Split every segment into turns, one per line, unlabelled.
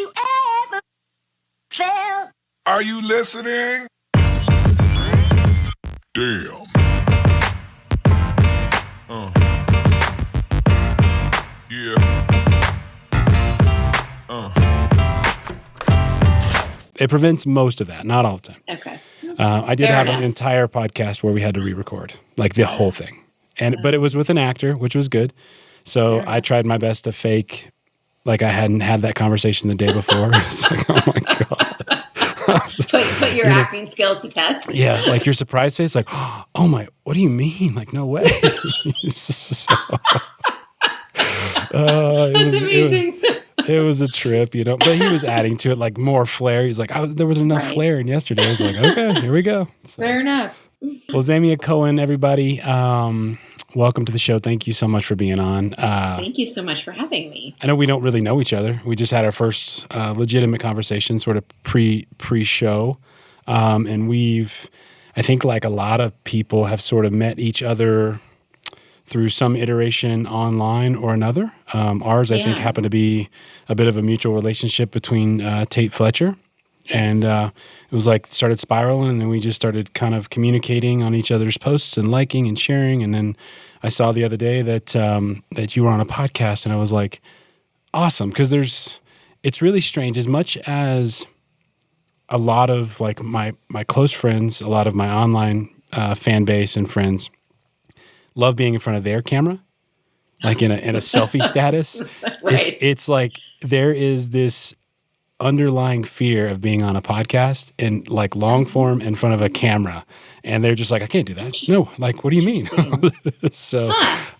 you ever felt.
Are you listening? Damn. Yeah.
It prevents most of that, not all the time.
Okay.
I did
Fair
have
enough.
an entire podcast where we had to re-record, like the whole thing. But it was with an actor, which was good. So I tried my best to fake like I hadn't had that conversation the day before. It's like, oh my God.
Put your acting skills to test.
Yeah, like your surprise face, like, oh my, what do you mean? Like, no way.
That's amazing.
It was a trip, you know, but he was adding to it like more flair. He's like, there was enough flair in yesterday. I was like, okay, here we go. So,
Fair enough.
well, Zamia Cohen, everybody, welcome to the show. Thank you so much for being on.
Thank you so much for having me.
I know we don't really know each other. We just had our first legitimate conversation, sort of pre-show. And I think like a lot of people have sort of met each other through some iteration online or another. Ours, I think, happened to be a bit of a mutual relationship between Tate Fletcher.
Yes.
And it was like started spiraling, and then we just started kind of communicating on each other's posts and liking and sharing. And then I saw the other day that you were on a podcast, and I was like, awesome, because it's really strange. As much as a lot of like my close friends, a lot of my online fan base and friends love being in front of their camera, like in a selfie status.
Right.
It's like there is this underlying fear of being on a podcast and like long form in front of a camera, and they're just like, I can't do that. No, like, what do you mean? So, so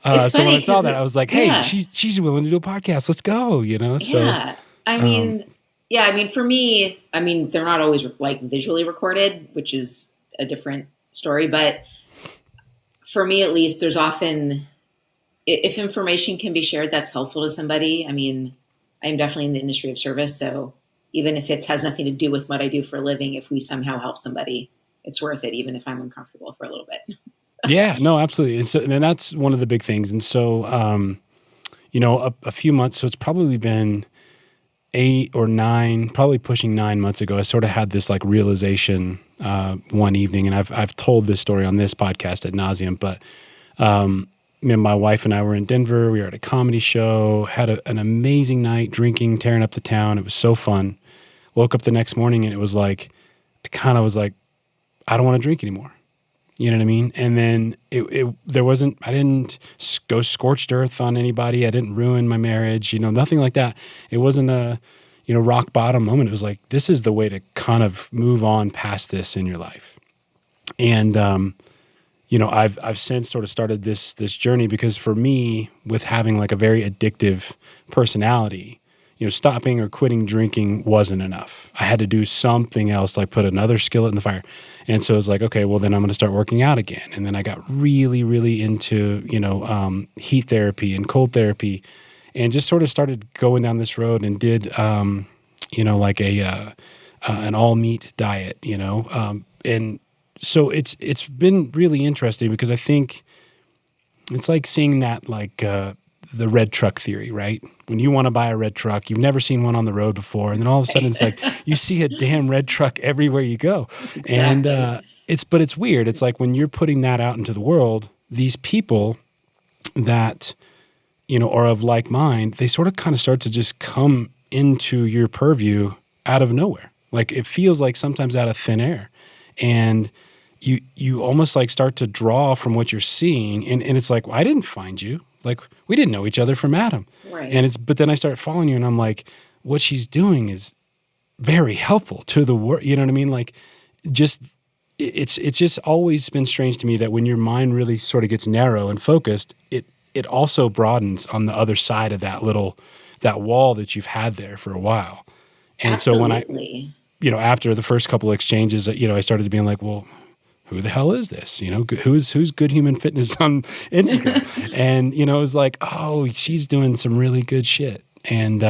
when I saw that, I was like, hey, she's willing to do a podcast. Let's go. You know. So
yeah, I mean, for me, they're not always like visually recorded, which is a different story, but for me, at least, there's often, if information can be shared that's helpful to somebody. I mean, I'm definitely in the industry of service, so even if it has nothing to do with what I do for a living, if we somehow help somebody, it's worth it, even if I'm uncomfortable for a little bit.
Yeah, no, absolutely. And so, and that's one of the big things. And so, a few months, so it's probably been 8 or 9, probably pushing 9 months ago, I sort of had this like realization one evening, and I've told this story on this podcast ad nauseum, but my wife and I were in Denver. We were at a comedy show, had an amazing night, drinking, tearing up the town. It was so fun. Woke up the next morning, and it was like, I kind of was like, I don't want to drink anymore. You know what I mean? And then I didn't go scorched earth on anybody. I didn't ruin my marriage, nothing like that. It wasn't a, rock bottom moment. It was like, this is the way to kind of move on past this in your life. And, I've since sort of started this journey, because for me, with having like a very addictive personality, stopping or quitting drinking wasn't enough. I had to do something else, like put another skillet in the fire. And so it was like, okay, well then I'm going to start working out again. And then I got really, really into, heat therapy and cold therapy, and just sort of started going down this road and did, like an all meat diet, and so it's been really interesting, because I think it's like seeing that like the red truck theory, right? When you want to buy a red truck, you've never seen one on the road before, and then all of a sudden it's like you see a damn red truck everywhere you go. Exactly. And it's weird. It's like when you're putting that out into the world, these people that are of like mind, they sort of kind of start to just come into your purview out of nowhere. Like it feels like sometimes out of thin air, and you almost like start to draw from what you're seeing, and it's like, well, I didn't find you. Like, we didn't know each other from Adam. Right. But then I start following you, and I'm like, what she's doing is very helpful to the world. You know what I mean? Like, just, it's just always been strange to me that when your mind really sort of gets narrow and focused, it also broadens on the other side of that wall that you've had there for a while. And
Absolutely.
So when after the first couple of exchanges, I started being like, well, who the hell is this? Who's Good Human Fitness on Instagram? And, it was like, oh, she's doing some really good shit. And,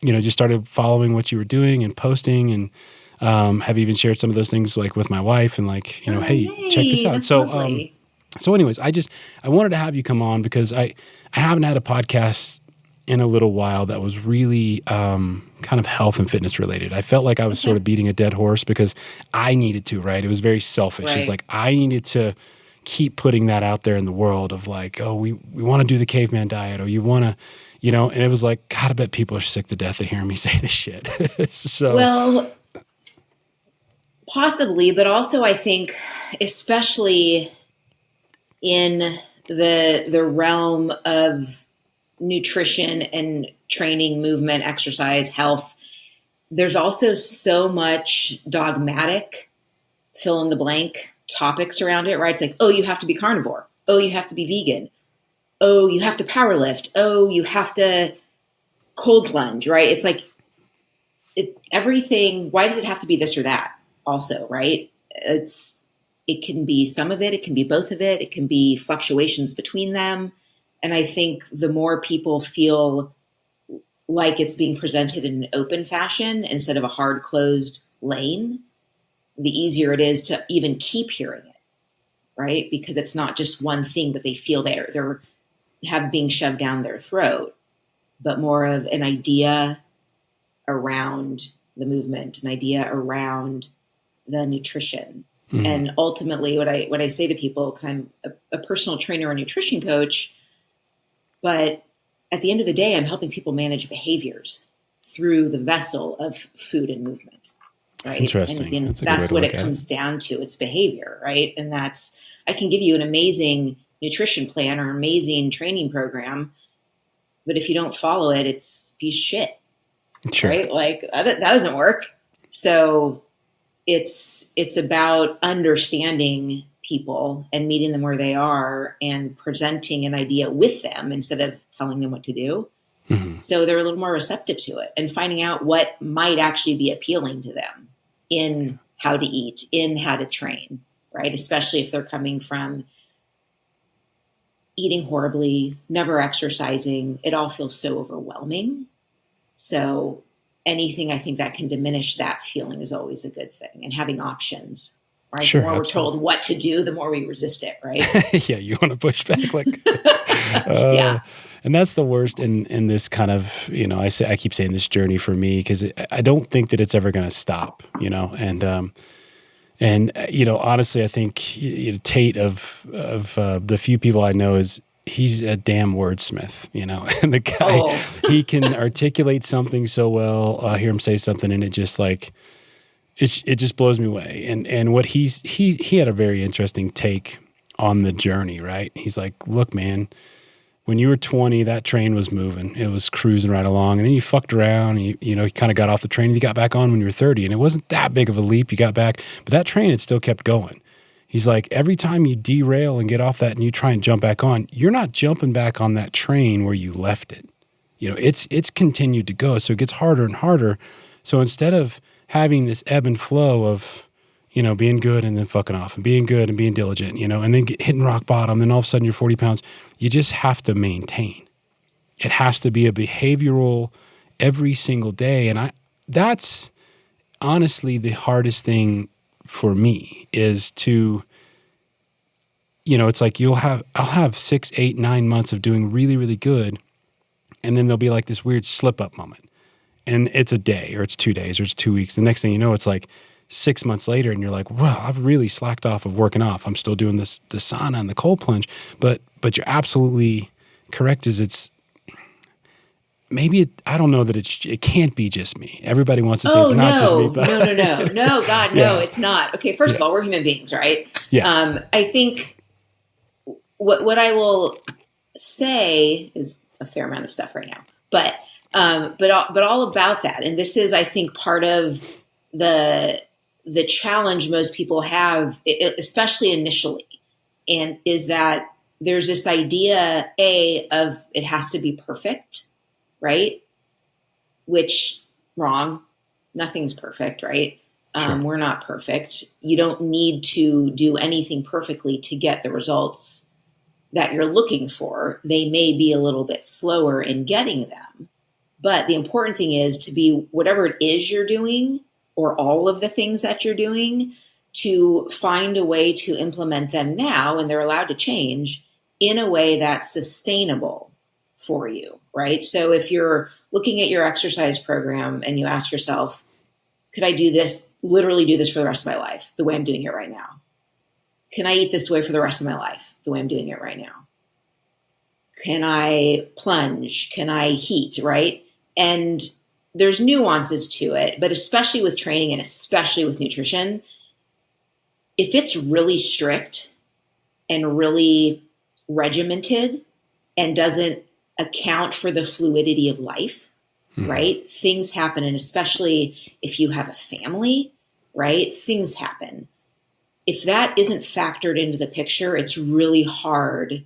just started following what you were doing and posting, and have even shared some of those things like with my wife, and like, hey, check this out. So anyways, I wanted to have you come on, because I haven't had a podcast in a little while that was really kind of health and fitness related. I felt like I was sort of beating a dead horse because I needed to, right? It was very selfish.
Right.
It's like I needed to keep putting that out there in the world of like, oh, we want to do the caveman diet, or you want to, and it was like, God, I bet people are sick to death of hearing me say this shit. So,
well, possibly, but also I think, especially in the realm of nutrition and training, movement, exercise, health, there's also so much dogmatic fill in the blank topics around it, right? It's like, oh, you have to be carnivore. Oh, you have to be vegan. Oh, you have to power lift. Oh, you have to cold plunge, right? It's like everything. Why does it have to be this or that also, right? It can be some of it. It can be both of it. It can be fluctuations between them. And I think the more people feel like it's being presented in an open fashion instead of a hard closed lane, the easier it is to even keep hearing it, right? Because it's not just one thing that they feel they're have being shoved down their throat, but more of an idea around the movement, an idea around the nutrition. Mm-hmm. And ultimately what I say to people, because I'm a personal trainer and nutrition coach, but at the end of the day, I'm helping people manage behaviors through the vessel of food and movement. Right?
Interesting.
And that's what it comes down to. It's behavior, right? And I can give you an amazing nutrition plan or amazing training program, but if you don't follow it, it's a piece of shit. Sure. Right? Like that doesn't work. So it's about understanding people and meeting them where they are and presenting an idea with them instead of telling them what to do. Mm-hmm. So they're a little more receptive to it and finding out what might actually be appealing to them in how to eat, in how to train, right? Especially if they're coming from eating horribly, never exercising. It all feels so overwhelming. So anything I think that can diminish that feeling is always a good thing. And having options, right?
Sure,
the more
absolutely.
We're told what to do, the more we resist it, right?
Yeah, you want to push back, like,
yeah.
And that's the worst in this kind of, I keep saying this journey for me because I don't think that it's ever going to stop, and honestly, I think Tate of the few people I know he's a damn wordsmith, and the guy, he can articulate something so well. I hear him say something and it just like, it just blows me away. And what he had a very interesting take on the journey, right? He's like, look, man, when you were 20, that train was moving. It was cruising right along. And then you fucked around and you kind of got off the train and you got back on when you were 30. And it wasn't that big of a leap. You got back, but that train had still kept going. He's like, every time you derail and get off that and you try and jump back on, you're not jumping back on that train where you left it. It's continued to go. So it gets harder and harder. So instead of having this ebb and flow of, being good and then fucking off and being good and being diligent, and then hitting rock bottom, and all of a sudden you're 40 pounds, you just have to maintain. It has to be a behavioral every single day. And that's honestly the hardest thing for me is to, it's like I'll have 6, 8, 9 months of doing really, really good. And then there'll be like this weird slip up moment. And it's a day or it's 2 days or it's 2 weeks. The next thing you know, it's like 6 months later and you're like, well, I've really slacked off of working off. I'm still doing the sauna and the cold plunge. But you're absolutely correct. It's maybe I don't know that it can't be just me. Everybody wants to say it's not just me. But
No, God, no, it's not. Okay, first of all, we're human beings, right?
Yeah.
I think what I will say is a fair amount of stuff right now, but all about that. And this is, I think, part of the challenge most people have, especially initially, and is that there's this idea, of it has to be perfect, right? Which, wrong. Nothing's perfect, right?
Sure.
We're not perfect. You don't need to do anything perfectly to get the results that you're looking for. They may be a little bit slower in getting them. But the important thing is to be whatever it is you're doing, or all of the things that you're doing, to find a way to implement them now, and they're allowed to change, in a way that's sustainable for you, right? So if you're looking at your exercise program and you ask yourself, could I do this, literally do this for the rest of my life, the way I'm doing it right now? Can I eat this way for the rest of my life, the way I'm doing it right now? Can I plunge? Can I heat, right? And there's nuances to it, but especially with training and especially with nutrition, if it's really strict and really regimented and doesn't account for the fluidity of life, right? Things happen. And especially if you have a family, right? Things happen. If that isn't factored into the picture, it's really hard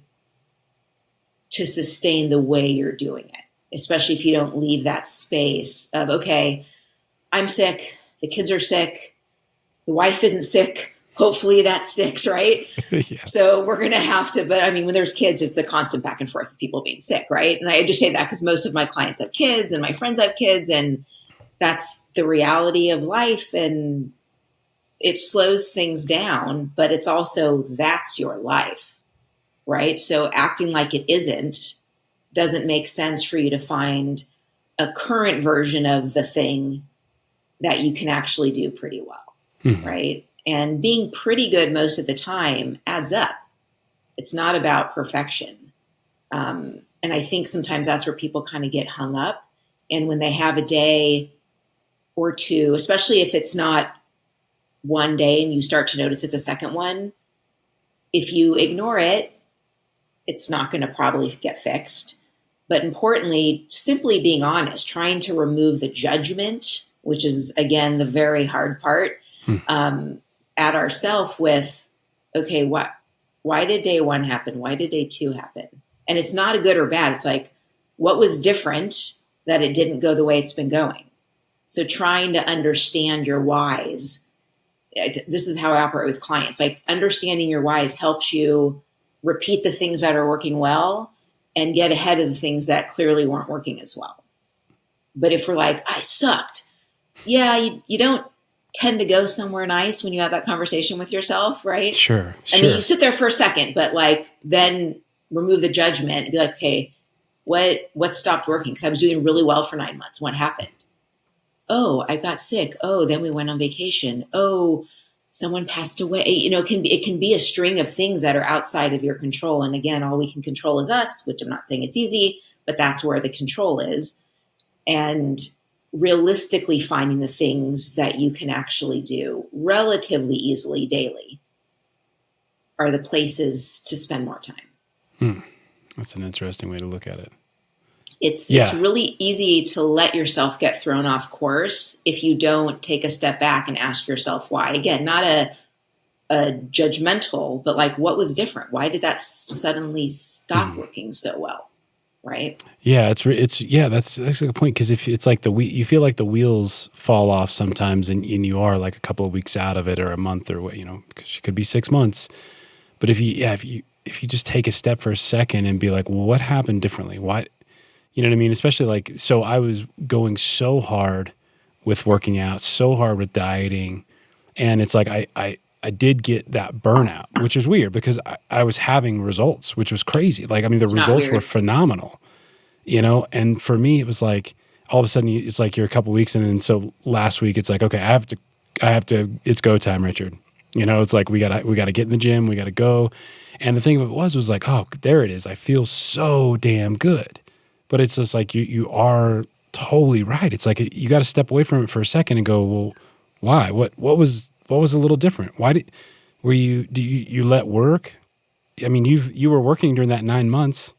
to sustain the way you're doing it, especially if you don't leave that space of, okay, I'm sick, the kids are sick, the wife isn't sick. Hopefully that sticks, right?
Yeah.
So we're going to have to, but I mean, when there's kids, it's a constant back and forth of people being sick, right? And I just say that because most of my clients have kids and my friends have kids, and that's the reality of life. And it slows things down, but it's also, that's your life, right? So acting like it isn't doesn't make sense for you to find a current version of the thing that you can actually do pretty well, right? And being pretty good most of the time adds up. It's not about perfection. And I think sometimes that's where people kind of get hung up. And when they have a day or two, especially if it's not one day and you start to notice it's a second one, if you ignore it, it's not going to probably get fixed. But importantly, simply being honest, trying to remove the judgment, which is, again, the very hard part, at ourselves with, okay, why did day one happen? Why did day two happen? And it's not a good or bad. It's like, what was different that it didn't go the way it's been going? So trying to understand your whys. This is how I operate with clients. Like, understanding your whys helps you repeat the things that are working well and get ahead of the things that clearly weren't working as well. But if we're like, I sucked. Yeah, you don't tend to go somewhere nice when you have that conversation with yourself, right?
Sure.
I mean, you sit there for a second, but like, then remove the judgment and be like, okay, what stopped working? Because I was doing really well for 9 months. What happened? Oh, I got sick. Oh, then we went on vacation. Oh, someone passed away. You know, it can be a string of things that are outside of your control. And again, all we can control is us, which I'm not saying it's easy, but that's where the control is. And realistically finding the things that you can actually do relatively easily daily are the places to spend more time.
That's an interesting way to look at it.
It's
Yeah.
really easy to let yourself get thrown off course if you don't take a step back and ask yourself why. Again, not a judgmental, but like, what was different? Why did that suddenly stop working so well? Right?
Yeah, that's a good point, because if it's like you feel like the wheels fall off sometimes, and you are like a couple of weeks out of it, or a month, or what, because it could be 6 months. But if you just take a step for a second and be like, well, what happened differently? Why? You know what I mean? Especially like, so I was going so hard with working out, so hard with dieting, and it's like I did get that burnout, which is weird because I was having results, which was crazy. Like, I mean, the results were phenomenal, and for me, it was like, all of a sudden it's like you're a couple weeks in, and so last week it's like, okay, I have to, it's go time, Richard. It's like, we gotta get in the gym, we gotta go. And the thing of it was like, oh, there it is. I feel so damn good. But it's just like, you are totally right. It's like, you got to step away from it for a second and go, well, why? What was a little different? Why do you let work? I mean, you were working during that 9 months,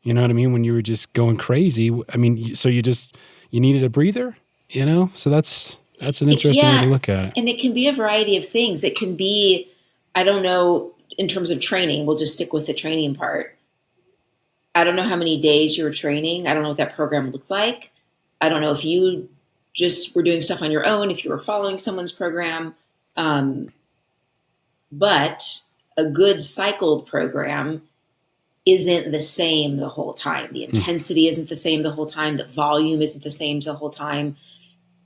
you know what I mean? When you were just going crazy. I mean, so you needed a breather, So that's an interesting way to look at it.
And it can be a variety of things. It can be, I don't know, in terms of training, we'll just stick with the training part. I don't know how many days you were training. I don't know what that program looked like. I don't know if you just were doing stuff on your own, if you were following someone's program. But a good cycled program isn't the same the whole time. The intensity isn't the same the whole time. The volume isn't the same the whole time.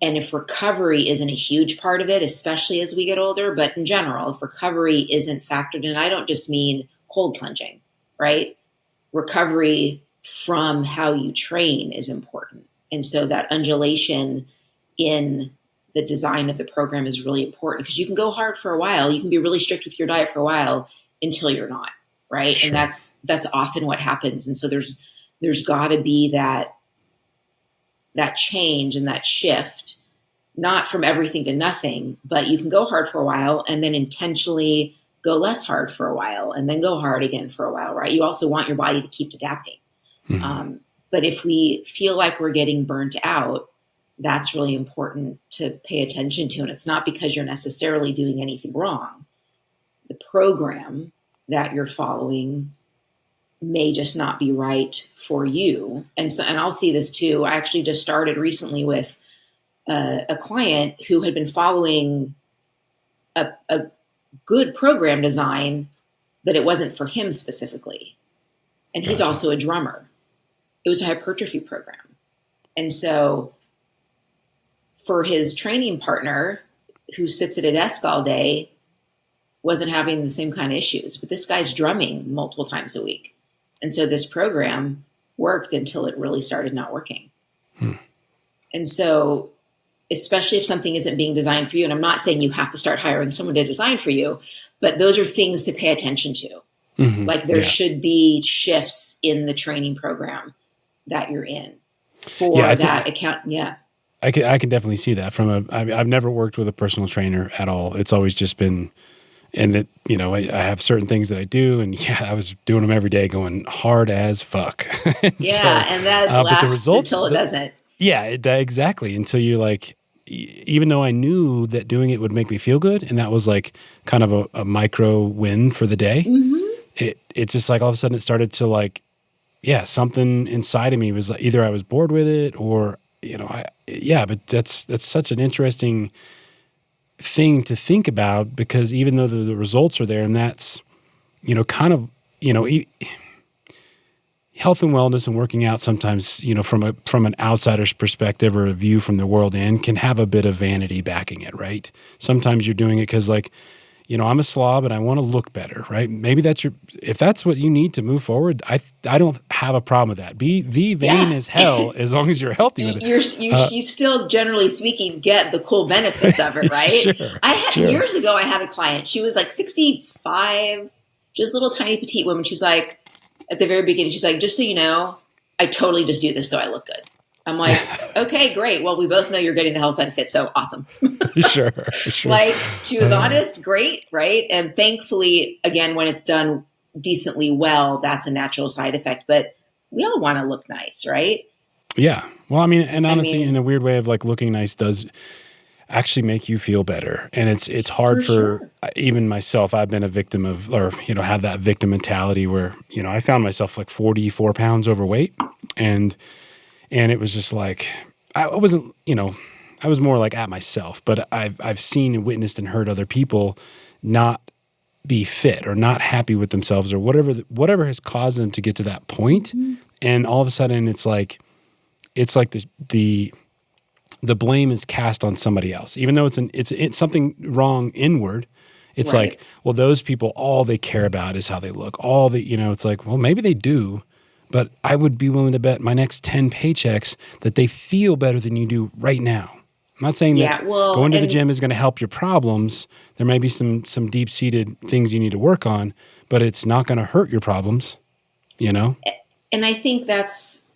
And if recovery isn't a huge part of it, especially as we get older, but in general, if recovery isn't factored in, I don't just mean cold plunging, right? Recovery from how you train is important. And so that undulation in the design of the program is really important, because you can go hard for a while. You can be really strict with your diet for a while until you're not, right?
Sure.
And that's often what happens. And so there's got to be that change and that shift, not from everything to nothing, but you can go hard for a while and then intentionally go less hard for a while and then go hard again for a while, right? You also want your body to keep adapting.
Mm-hmm.
But if we feel like we're getting burnt out, that's really important to pay attention to. And it's not because you're necessarily doing anything wrong. The program that you're following may just not be right for you. And I'll see this too. I actually just started recently with a client who had been following a good program design, but it wasn't for him specifically. And he's
Gotcha.
also a drummer. It was a hypertrophy program. And so for his training partner, who sits at a desk all day, wasn't having the same kind of issues. But this guy's drumming multiple times a week. And so this program worked until it really started not working. And so, especially if something isn't being designed for you, and I'm not saying you have to start hiring someone to design for you, but those are things to pay attention to.
Mm-hmm.
Like there should be shifts in the training program that you're in for that account. Yeah.
I can definitely see that I've never worked with a personal trainer at all. It's always just been, and that, I have certain things that I do, and I was doing them every day going hard as fuck. And
that lasts until it doesn't.
Yeah, exactly. Until you're like, even though I knew that doing it would make me feel good, and that was like kind of a micro win for the day, it's just like all of a sudden it started to like, something inside of me was like, either I was bored with it or, but that's such an interesting thing to think about, because even though the results are there, and that's, kind of, health and wellness and working out sometimes, from an outsider's perspective or a view from the world in, can have a bit of vanity backing it, right? Sometimes you're doing it because like, I'm a slob and I want to look better, right? Maybe if that's what you need to move forward, I don't have a problem with that. Be vain as hell as long as you're healthy with it.
You still, generally speaking, get the cool benefits of it, right?
Sure.
Years ago, I had a client. She was like 65, just a little tiny petite woman. She's like, at the very beginning, she's like, just so you know, I totally just do this so I look good. I'm like, okay, great. Well, we both know you're getting the health benefits, so awesome.
Sure.
Like, she was honest, great, right? And thankfully, again, when it's done decently well, that's a natural side effect. But we all want to look nice, right?
Yeah. Well, I mean, and honestly, in a weird way of like looking nice does actually make you feel better. And it's hard for even myself. I've been a victim of, or, have that victim mentality where, I found myself like 44 pounds overweight, and it was just like, I wasn't, I was more like at myself, but I've seen and witnessed and heard other people not be fit or not happy with themselves or whatever has caused them to get to that point. Mm-hmm. And all of a sudden it's like the blame is cast on somebody else, even though it's something wrong inward. It's like, well, those people, all they care about is how they look. It's like, well, maybe they do, but I would be willing to bet my next 10 paychecks that they feel better than you do right now. I'm not saying that going to the gym is going to help your problems. There may be some deep-seated things you need to work on, but it's not going to hurt your problems, And
I think that's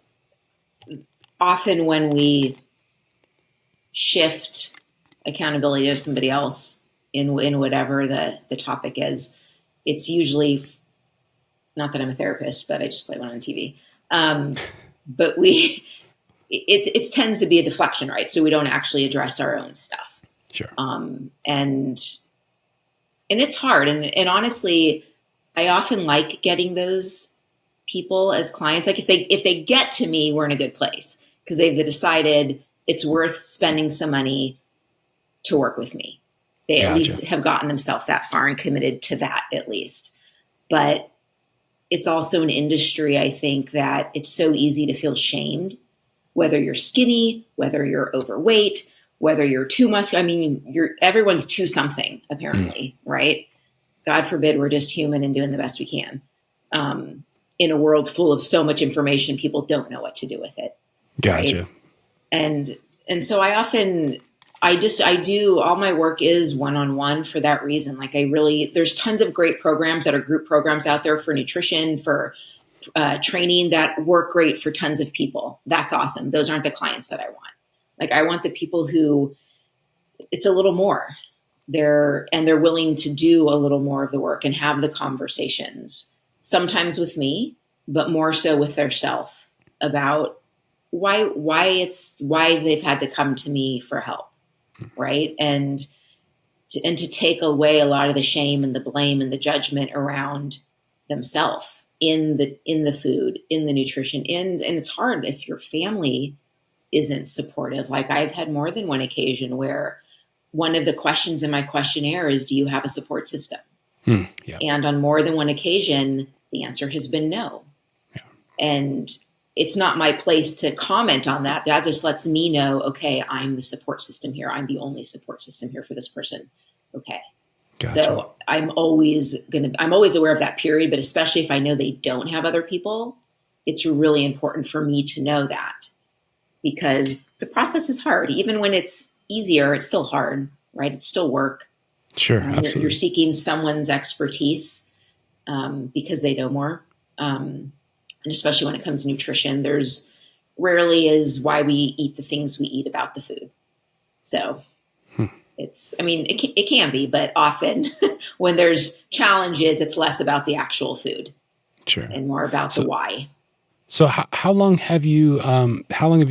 often when we shift accountability to somebody else in whatever the topic is, it's usually, not that I'm a therapist, but I just play one on TV. But it tends to be a deflection, right? So we don't actually address our own stuff.
Sure.
And it's hard. And honestly, I often like getting those people as clients. Like if they get to me, we're in a good place because they've decided it's worth spending some money to work with me. They at least have gotten themselves that far and committed to that at least. But it's also an industry, I think, that it's so easy to feel shamed, whether you're skinny, whether you're overweight, whether you're too muscular. I mean, everyone's too something, apparently, right? God forbid we're just human and doing the best we can. in a world full of so much information, people don't know what to do with it.
Gotcha.
Right? And so I do, all my work is one-on-one for that reason. Like there's tons of great programs that are group programs out there for nutrition, for training that work great for tons of people. That's awesome. Those aren't the clients that I want. Like I want the people who it's a little more. They're willing to do a little more of the work and have the conversations, sometimes with me, but more so with their self about why they've had to come to me for help. Right. And to take away a lot of the shame and the blame and the judgment around themselves in the food, in the nutrition, and it's hard if your family isn't supportive. Like I've had more than one occasion where one of the questions in my questionnaire is, do you have a support system?
Yeah.
And on more than one occasion, the answer has been no.
Yeah.
And it's not my place to comment on that. That just lets me know, okay, I'm the support system here. I'm the only support system here for this person. Okay.
Gotcha.
So I'm always aware of that period, but especially if I know they don't have other people, it's really important for me to know that, because the process is hard. Even when it's easier, it's still hard, right? It's still work.
Sure. Absolutely.
You're seeking someone's expertise because they know more. And especially when it comes to nutrition, there's rarely is why we eat the things we eat about the food. So it can be, but often when there's challenges, it's less about the actual food.
Sure.
And more about the why.
So how long have you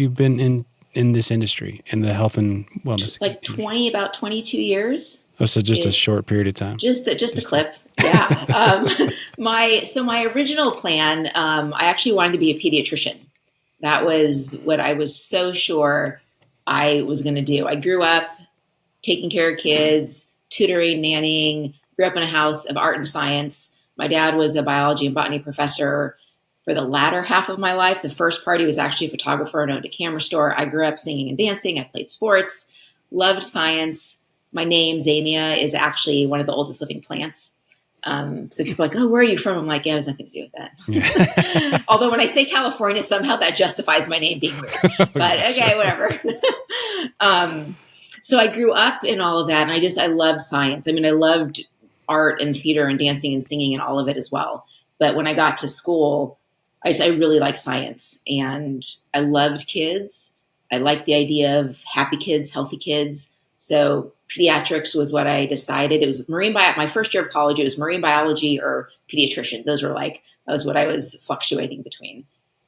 been in this industry, in the health and wellness?
Like about 22 years.
Oh, so just a short period of time.
Just a clip. Yeah. My original plan, I actually wanted to be a pediatrician. That was what I was so sure I was going to do. I grew up taking care of kids, tutoring, nannying, grew up in a house of art and science. My dad was a biology and botany professor for the latter half of my life. The first part, he was actually a photographer and owned a camera store. I grew up singing and dancing. I played sports, loved science. My name, Zamia, is actually one of the oldest living plants. So people are like, oh, where are you from? I'm like, yeah, it has nothing to do with that. Yeah. Although when I say California, somehow that justifies my name being weird. But okay, whatever. So I grew up in all of that, and I loved science. I mean, I loved art and theater and dancing and singing and all of it as well. But when I got to school, I really liked science, and I loved kids. I liked the idea of happy kids, healthy kids. So pediatrics was what I decided. It was my first year of college, it was marine biology or pediatrician. That was what I was fluctuating between.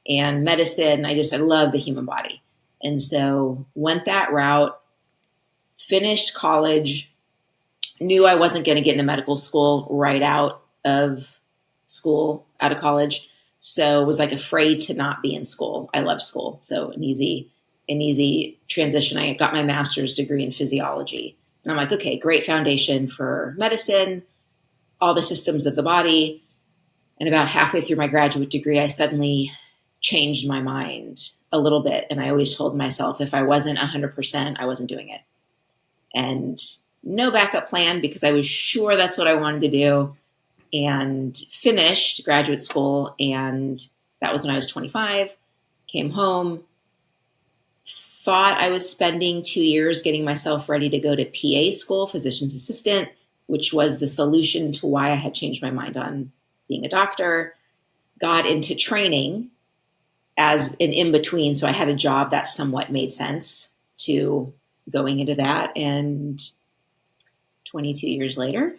And medicine, I love the human body. And so went that route, finished college, knew I wasn't going to get into medical school right out of college. So was like afraid to not be in school. I love school. So an easy transition. I got my master's degree in physiology. And I'm like, okay, great foundation for medicine, all the systems of the body. And about halfway through my graduate degree, I suddenly changed my mind a little bit. And I always told myself if I wasn't 100%, I wasn't doing it. And no backup plan, because I was sure that's what I wanted to do. And finished graduate school. And that was when I was 25, came home, thought I was spending 2 years getting myself ready to go to PA school, physician's assistant, which was the solution to why I had changed my mind on being a doctor. Got into training as an in-between. So I had a job that somewhat made sense to going into that. And 22 years later,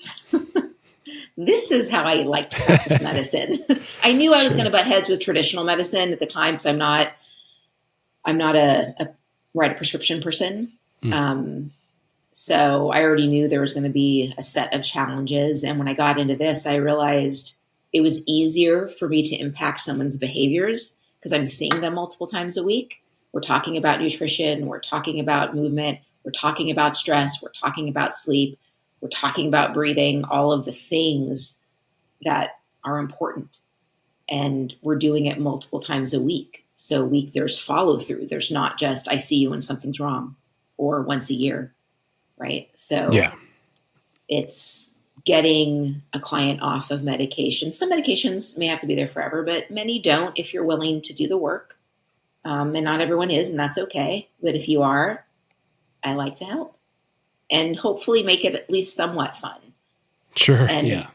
this is how I like to practice medicine. I knew I was going to butt heads with traditional medicine at the time, because I'm not a write a prescription person. So I already knew there was going to be a set of challenges. And when I got into this, I realized it was easier for me to impact someone's behaviors because I'm seeing them multiple times a week. We're talking about nutrition. We're talking about movement. We're talking about stress. We're talking about sleep. We're talking about breathing, all of the things that are important. And we're doing it multiple times a week. So there's follow through. There's not just, I see you when something's wrong, or once a year. Right. So yeah, it's getting a client off of medication. Some medications may have to be there forever, but many don't if you're willing to do the work. And not everyone is, and that's okay. But if you are, I like to help and hopefully make it at least somewhat fun.
Sure.
And
yeah.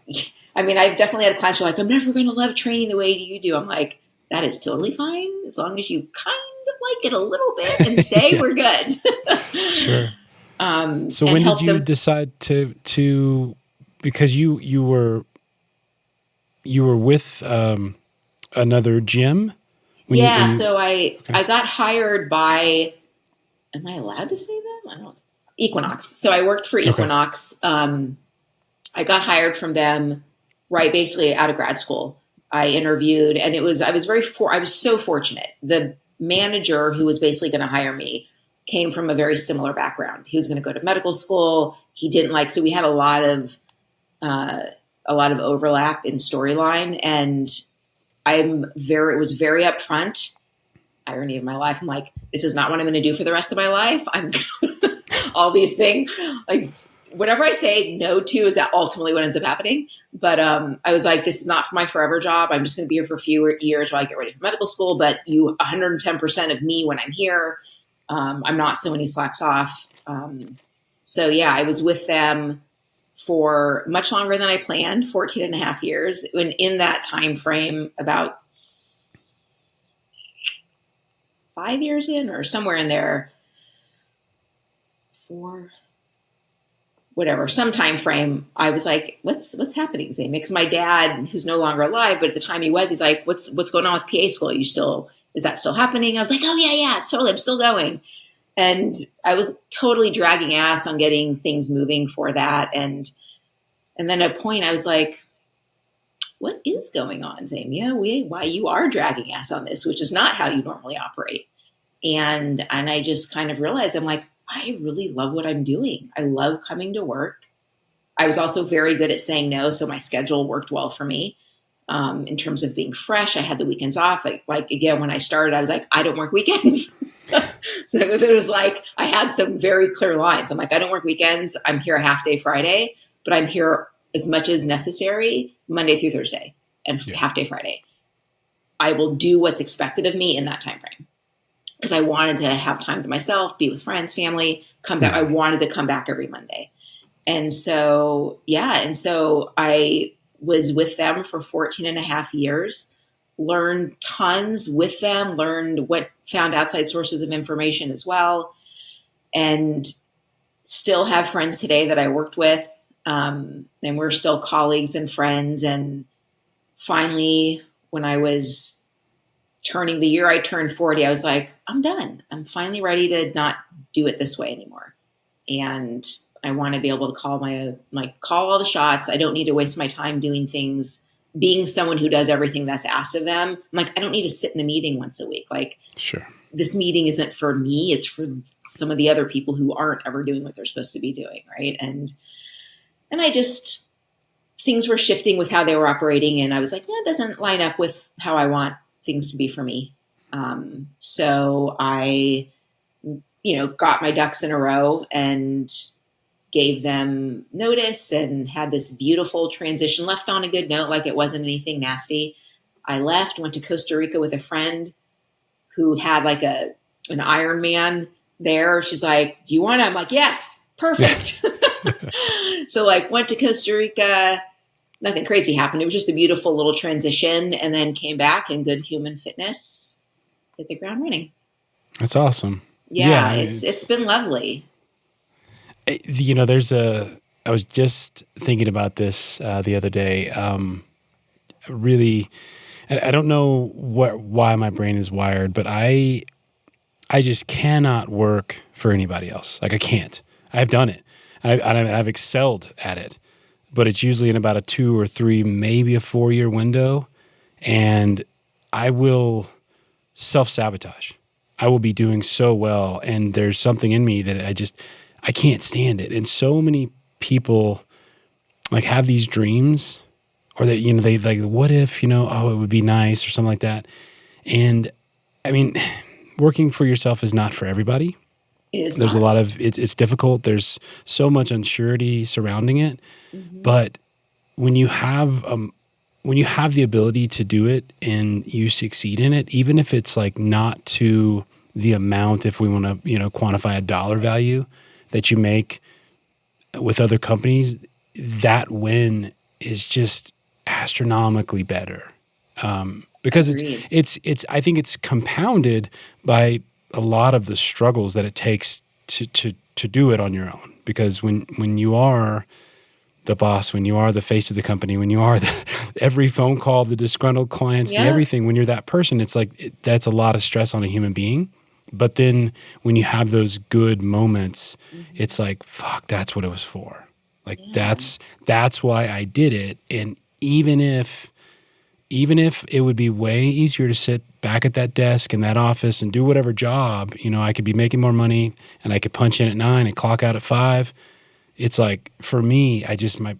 I mean, I've definitely had clients who are like, I'm never going to love training the way you do. I'm like, that is totally fine. As long as you kind of like it a little bit and stay, we're good.
Sure. So when did you decide to because you were with another gym?
So I got hired by, am I allowed to say them? I don't know. Equinox. So I worked for Equinox. I got hired from them right basically out of grad school. I interviewed and I was so fortunate. The manager who was basically going to hire me came from a very similar background. He was going to go to medical school. He didn't so we had a lot of overlap in storyline, and it was very upfront. Irony of my life. I'm like, this is not what I'm going to do for the rest of my life. I'm all these things, like whatever I say no to is that ultimately what ends up happening. But I was like, this is not for my forever job. I'm just going to be here for a few years while I get ready for medical school. But 110% of me when I'm here. I'm not someone who slacks off. So yeah, I was with them for much longer than I planned, 14 and a half years. And in that time frame, about 5 years in or somewhere in there, some time frame, I was like, what's happening, Zamia? Because my dad, who's no longer alive, but at the time he was, he's like, what's going on with PA school? Is that still happening? I was like, oh yeah, it's totally, I'm still going. And I was totally dragging ass on getting things moving for that. And then at a point I was like, what is going on, Zamia? Why you are dragging ass on this, which is not how you normally operate. And I just kind of realized, I'm like, I really love what I'm doing. I love coming to work. I was also very good at saying no. So my schedule worked well for me. In terms of being fresh, I had the weekends off. Like again, when I started, I was like, I don't work weekends. So it was like, I had some very clear lines. I'm like, I don't work weekends. I'm here a half day Friday, but I'm here as much as necessary Monday through Thursday and half day Friday. I will do what's expected of me in that time frame because I wanted to have time to myself, be with friends, family, come back. I wanted to come back every Monday. And so, I was with them for 14 and a half years, learned tons with them, found outside sources of information as well, and still have friends today that I worked with. And we're still colleagues and friends. And finally, when I was turning the year I turned 40, I was like, I'm done. I'm finally ready to not do it this way anymore. And I want to be able to call all the shots. I don't need to waste my time doing things, being someone who does everything that's asked of them. I'm like, I don't need to sit in a meeting once a week. Like,
sure,
this meeting isn't for me. It's for some of the other people who aren't ever doing what they're supposed to be doing. Right. And things were shifting with how they were operating. And I was like, it doesn't line up with how I want things to be for me. So I, got my ducks in a row and gave them notice and had this beautiful transition, left on a good note, like it wasn't anything nasty. I left, went to Costa Rica with a friend who had like an Ironman there. She's like, do you want to? I'm like, yes, perfect. So went to Costa Rica, nothing crazy happened. It was just a beautiful little transition, and then came back in good human fitness, hit the ground running.
That's awesome.
Yeah, it's been lovely.
I was just thinking about this the other day. Really, I don't know why my brain is wired, but I just cannot work for anybody else. Like I can't. I've done it. I've excelled at it, but it's usually in about a 2 or 3, maybe a 4-year window, and I will self-sabotage. I will be doing so well, and there's something in me that I can't stand it. And so many people have these dreams, or that they like, what if it would be nice or something like that. And I mean, working for yourself is not for everybody. There's a lot of it's difficult. There's so much uncertainty surrounding it, but when you have the ability to do it and you succeed in it, even if it's like not to the amount, if we want to, quantify a dollar value that you make with other companies, that win is just astronomically better. Because
Agreed.
it's I think it's compounded by a lot of the struggles that it takes to do it on your own. Because when you are the boss, when you are the face of the company, when you are every phone call, the disgruntled clients, the everything, when you're that person, it's like that's a lot of stress on a human being. But then when you have those good moments, it's like, fuck, that's what it was for. Like that's why I did it. And even if it would be way easier to sit back at that desk in that office and do whatever job, I could be making more money and I could punch in at 9 and clock out at 5. It's like, for me, I'm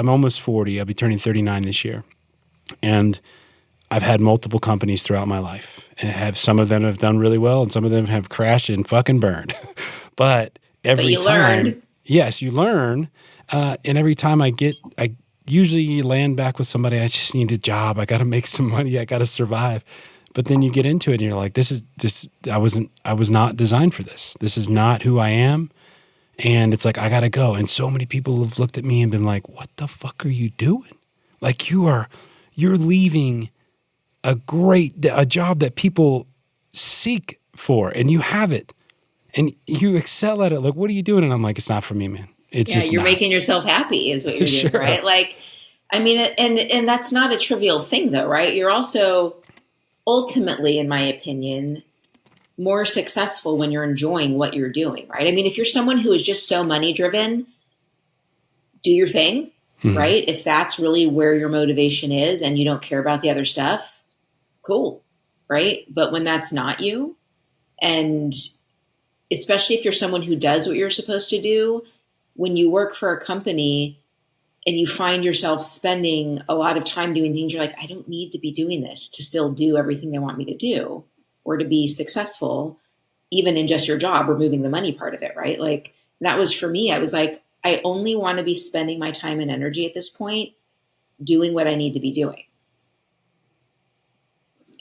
almost 40. I'll be turning 39 this year. And I've had multiple companies throughout my life, and some of them have done really well and some of them have crashed and fucking burned. But every
you
time,
learned.
yes, you learn. And every time I usually land back with somebody, I just need a job. I got to make some money. I got to survive. But then you get into it and you're like, I was not designed for this. This is not who I am. And it's like, I got to go. And so many people have looked at me and been like, what the fuck are you doing? Like you're leaving a job that people seek for, and you have it and you excel at it. Like, what are you doing? And I'm like, it's not for me, man. It's just
you're
not.
making yourself happy is what you're doing,
Sure.
right? Like, I mean, and that's not a trivial thing though, right? You're also ultimately, in my opinion, more successful when you're enjoying what you're doing, right? I mean, if you're someone who is just so money driven, do your thing, right? If that's really where your motivation is and you don't care about the other stuff, cool, right? But when that's not you, and especially if you're someone who does what you're supposed to do, when you work for a company and you find yourself spending a lot of time doing things, you're like, I don't need to be doing this to still do everything they want me to do or to be successful, even in just your job, removing the money part of it, right? Like that was for me. I was like, I only want to be spending my time and energy at this point doing what I need to be doing.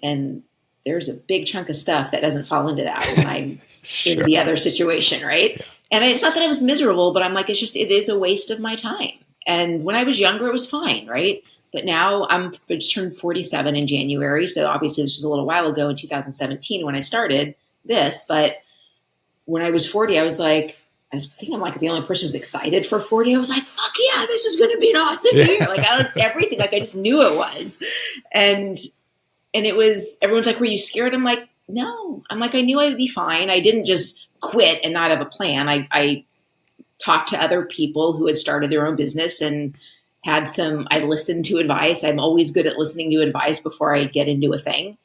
And there's a big chunk of stuff that doesn't fall into that when I'm
Sure.
in the other situation, right? And it's not that I was miserable, but I'm like, it is a waste of my time. And when I was younger, it was fine, right? But now I just turned 47 in January. So obviously this was a little while ago in 2017 when I started this. But when I was 40, I think I'm like the only person who's excited for 40. I was like, fuck yeah, this is going to be an awesome year. Like everything, like I just knew it was. And it was, everyone's like, were you scared? I'm like, no. I'm like, I knew I would be fine. I didn't just quit and not have a plan. I talked to other people who had started their own business and I listened to advice. I'm always good at listening to advice before I get into a thing.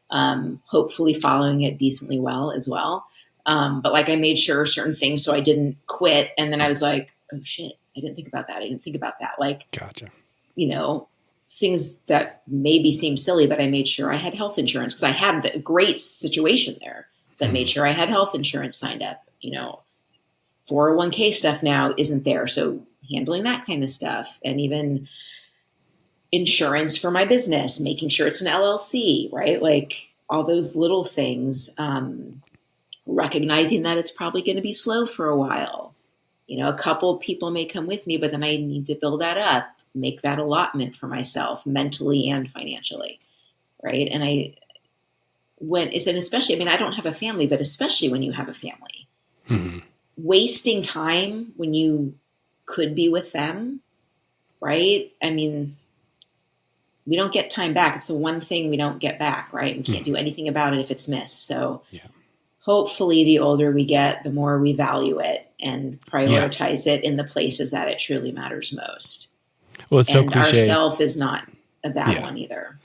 Hopefully following it decently well as well. But like I made sure certain things so I didn't quit. And then I was like, oh shit, I didn't think about that. I didn't think about that. Like,
Gotcha.
Things that maybe seem silly, but I made sure I had health insurance because I had a great situation there that made sure I had health insurance signed up. 401k stuff now isn't there. So handling that kind of stuff, and even insurance for my business, making sure it's an LLC, right? Like all those little things, recognizing that it's probably going to be slow for a while. A couple people may come with me, but then I need to build that up, make that allotment for myself mentally and financially. Right. And especially, I mean, I don't have a family, but especially when you have a family, wasting time when you could be with them. Right. I mean, we don't get time back. It's the one thing we don't get back. Right. We can't do anything about it if it's missed. So hopefully the older we get, the more we value it and prioritize it in the places that it truly matters most.
Well, it's so
and
cliche.
Ourself is not a bad one either.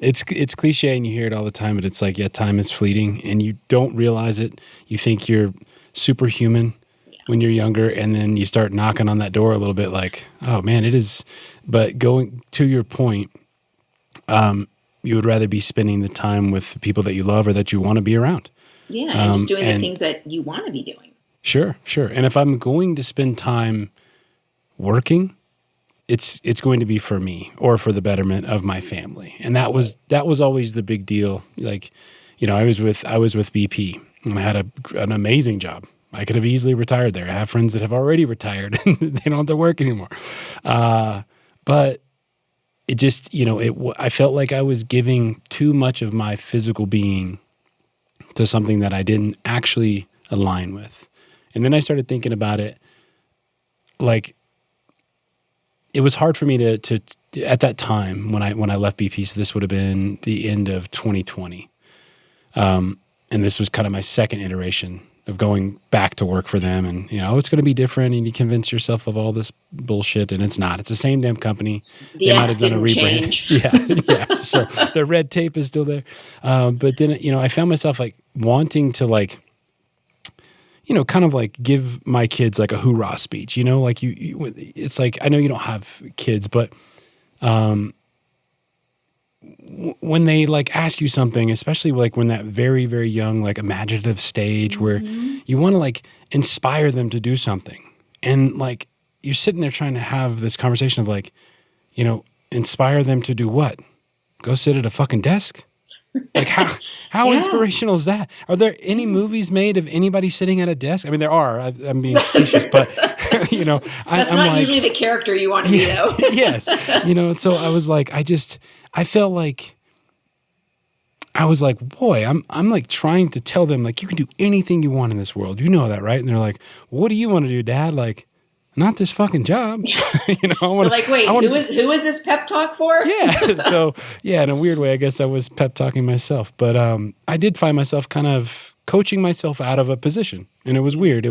It's cliche and you hear it all the time, but it's like, time is fleeting and you don't realize it. You think you're superhuman when you're younger, and then you start knocking on that door a little bit like, oh man, it is. But going to your point, you would rather be spending the time with the people that you love or that you want to be around.
Yeah, and just doing the things that you want to be doing.
Sure. And if I'm going to spend time working, it's going to be for me or for the betterment of my family. And that was always the big deal. Like, you know, I was with BP and I had an amazing job. I could have easily retired there. I have friends that have already retired and they don't have to work anymore. But it just, you know, I felt like I was giving too much of my physical being to something that I didn't actually align with. And then I started thinking about it, like, it was hard for me to at that time when I left BP. So this would have been the end of 2020. And this was kind of my second iteration of going back to work for them. And, you know, it's going to be different. And you convince yourself of all this bullshit, and it's not. It's the same damn company.
The X didn't change.
Yeah. So the red tape is still there. But then, you know, I found myself like wanting to, like, you know, kind of like give my kids like a hoorah speech, you know, like it's like, I know you don't have kids, but when they like ask you something, especially like when that very, very young, like imaginative stage where you want to like inspire them to do something. And like, you're sitting there trying to have this conversation of like, you know, inspire them to do what? Go sit at a fucking desk? Like how
Yeah.
inspirational is that? Are there any movies made of anybody sitting at a desk? I mean, there are. I'm being facetious, but you know,
That's
I'm
not
like,
usually the character you want to be, though.
yes, you know. So I was like, I felt like I was like, boy, I'm like trying to tell them like you can do anything you want in this world. You know that, right? And they're like, what do you want to do, Dad? Like, not this fucking job. You know, I wanna,
You're like, wait, who is this pep talk for?
yeah. So yeah, in a weird way, I guess I was pep talking myself, but I did find myself kind of coaching myself out of a position, and it was weird.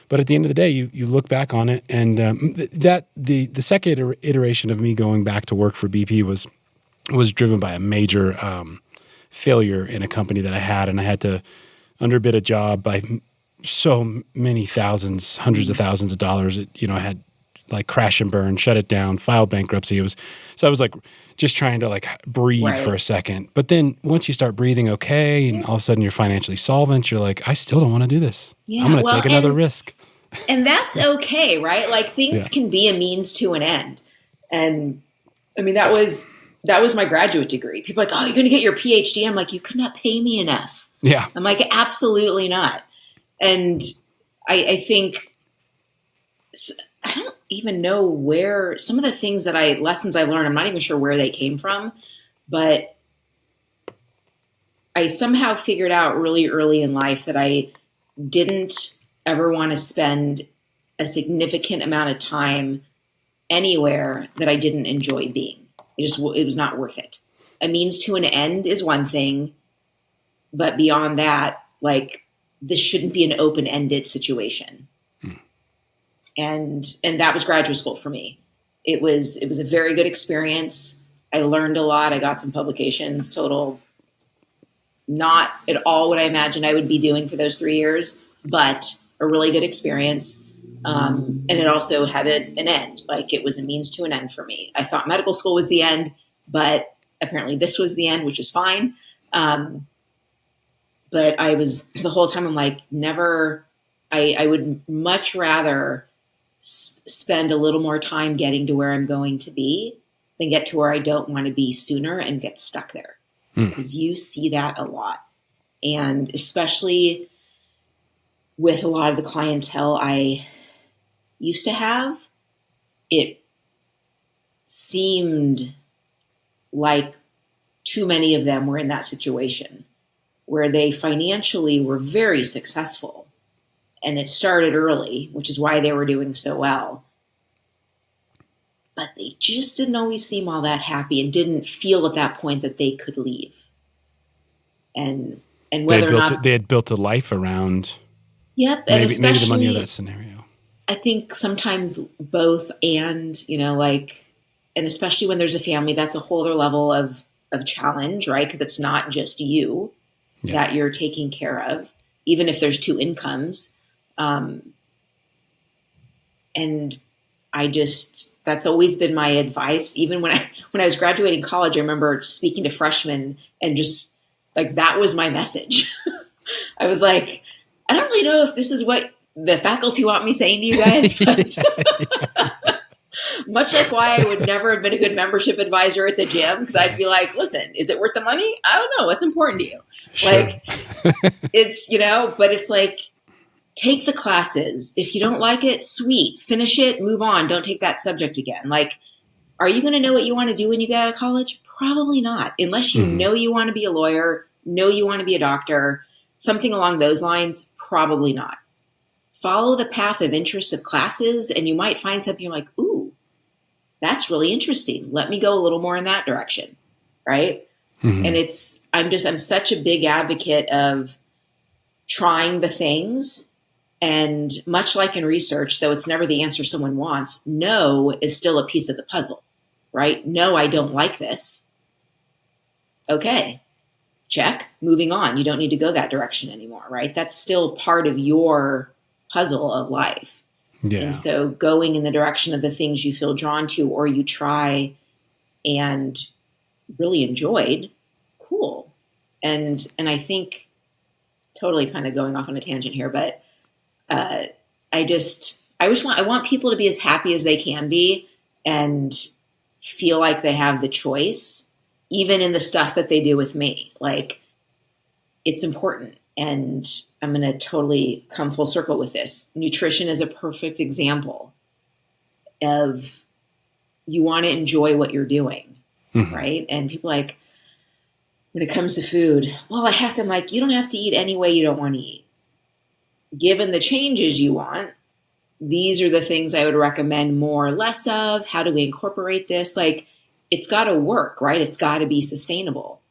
But at the end of the day, you look back on it, and the second iteration of me going back to work for BP was driven by a major failure in a company that I had, and I had to underbid a job by so many thousands, hundreds of thousands of dollars. You know, I had like crash and burn, shut it down, filed bankruptcy. I was like just trying to like breathe for a second. But then once you start breathing okay, and all of a sudden you're financially solvent, you're like, I still don't want to do this.
Yeah,
I'm going to take another risk.
And that's okay, right? Like things can be a means to an end. And I mean, that was my graduate degree. People are like, oh, you're going to get your PhD. I'm like, you could not pay me enough.
Yeah.
I'm like, absolutely not. And I think, I don't even know where some of the things lessons I learned, I'm not even sure where they came from, but I somehow figured out really early in life that I didn't ever want to spend a significant amount of time anywhere that I didn't enjoy being. It was not worth it. A means to an end is one thing, but beyond that, like, this shouldn't be an open-ended situation. And that was graduate school for me. It was a very good experience. I learned a lot. I got some publications, total, not at all what I imagined I would be doing for those 3 years, but a really good experience. And it also had an end. Like, it was a means to an end for me. I thought medical school was the end, but apparently this was the end, which is fine. But I was, the whole time, I'm like, I would much rather spend a little more time getting to where I'm going to be than get to where I don't want to be sooner and get stuck there. Because you see that a lot. And especially with a lot of the clientele I used to have, it seemed like too many of them were in that situation where they financially were very successful. And it started early, which is why they were doing so well. But they just didn't always seem all that happy and didn't feel at that point that they could leave. And whether or not
they had built a life around
and
maybe
especially
the money of that scenario.
I think sometimes both, and, you know, like, and especially when there's a family, that's a whole other level of challenge, right? Because it's not just you that you're taking care of, even if there's two incomes. And that's always been my advice. Even when I was graduating college, I remember speaking to freshmen and just like, that was my message. I was like, I don't really know if this is what the faculty want me saying to you guys, but Much like why I would never have been a good membership advisor at the gym, because I'd be like, listen, is it worth the money? I don't know. What's important to you?
Sure.
Like, it's, but it's like, take the classes. If you don't like it, sweet, finish it, move on. Don't take that subject again. Like, are you going to know what you want to do when you get out of college? Probably not, unless you know you want to be a lawyer, know you want to be a doctor, something along those lines. Probably not. Follow the path of interest of classes, and you might find something you're like, ooh, that's really interesting. Let me go a little more in that direction, right? And I'm such a big advocate of trying the things. And much like in research, though it's never the answer someone wants, no is still a piece of the puzzle, right? No, I don't like this. Okay, check, moving on. You don't need to go that direction anymore, right? That's still part of your puzzle of life.
Yeah.
And so going in the direction of the things you feel drawn to or you try and really enjoyed, cool. And I think, totally kind of going off on a tangent here, but I want people to be as happy as they can be and feel like they have the choice, even in the stuff that they do with me. Like, it's important. And I'm going to totally come full circle with this. Nutrition is a perfect example of you want to enjoy what you're doing, right? And people like, when it comes to food, well, I'm like, you don't have to eat any way you don't want to eat. Given the changes you want, these are the things I would recommend more or less of. How do we incorporate this? Like, it's got to work, right? It's got to be sustainable.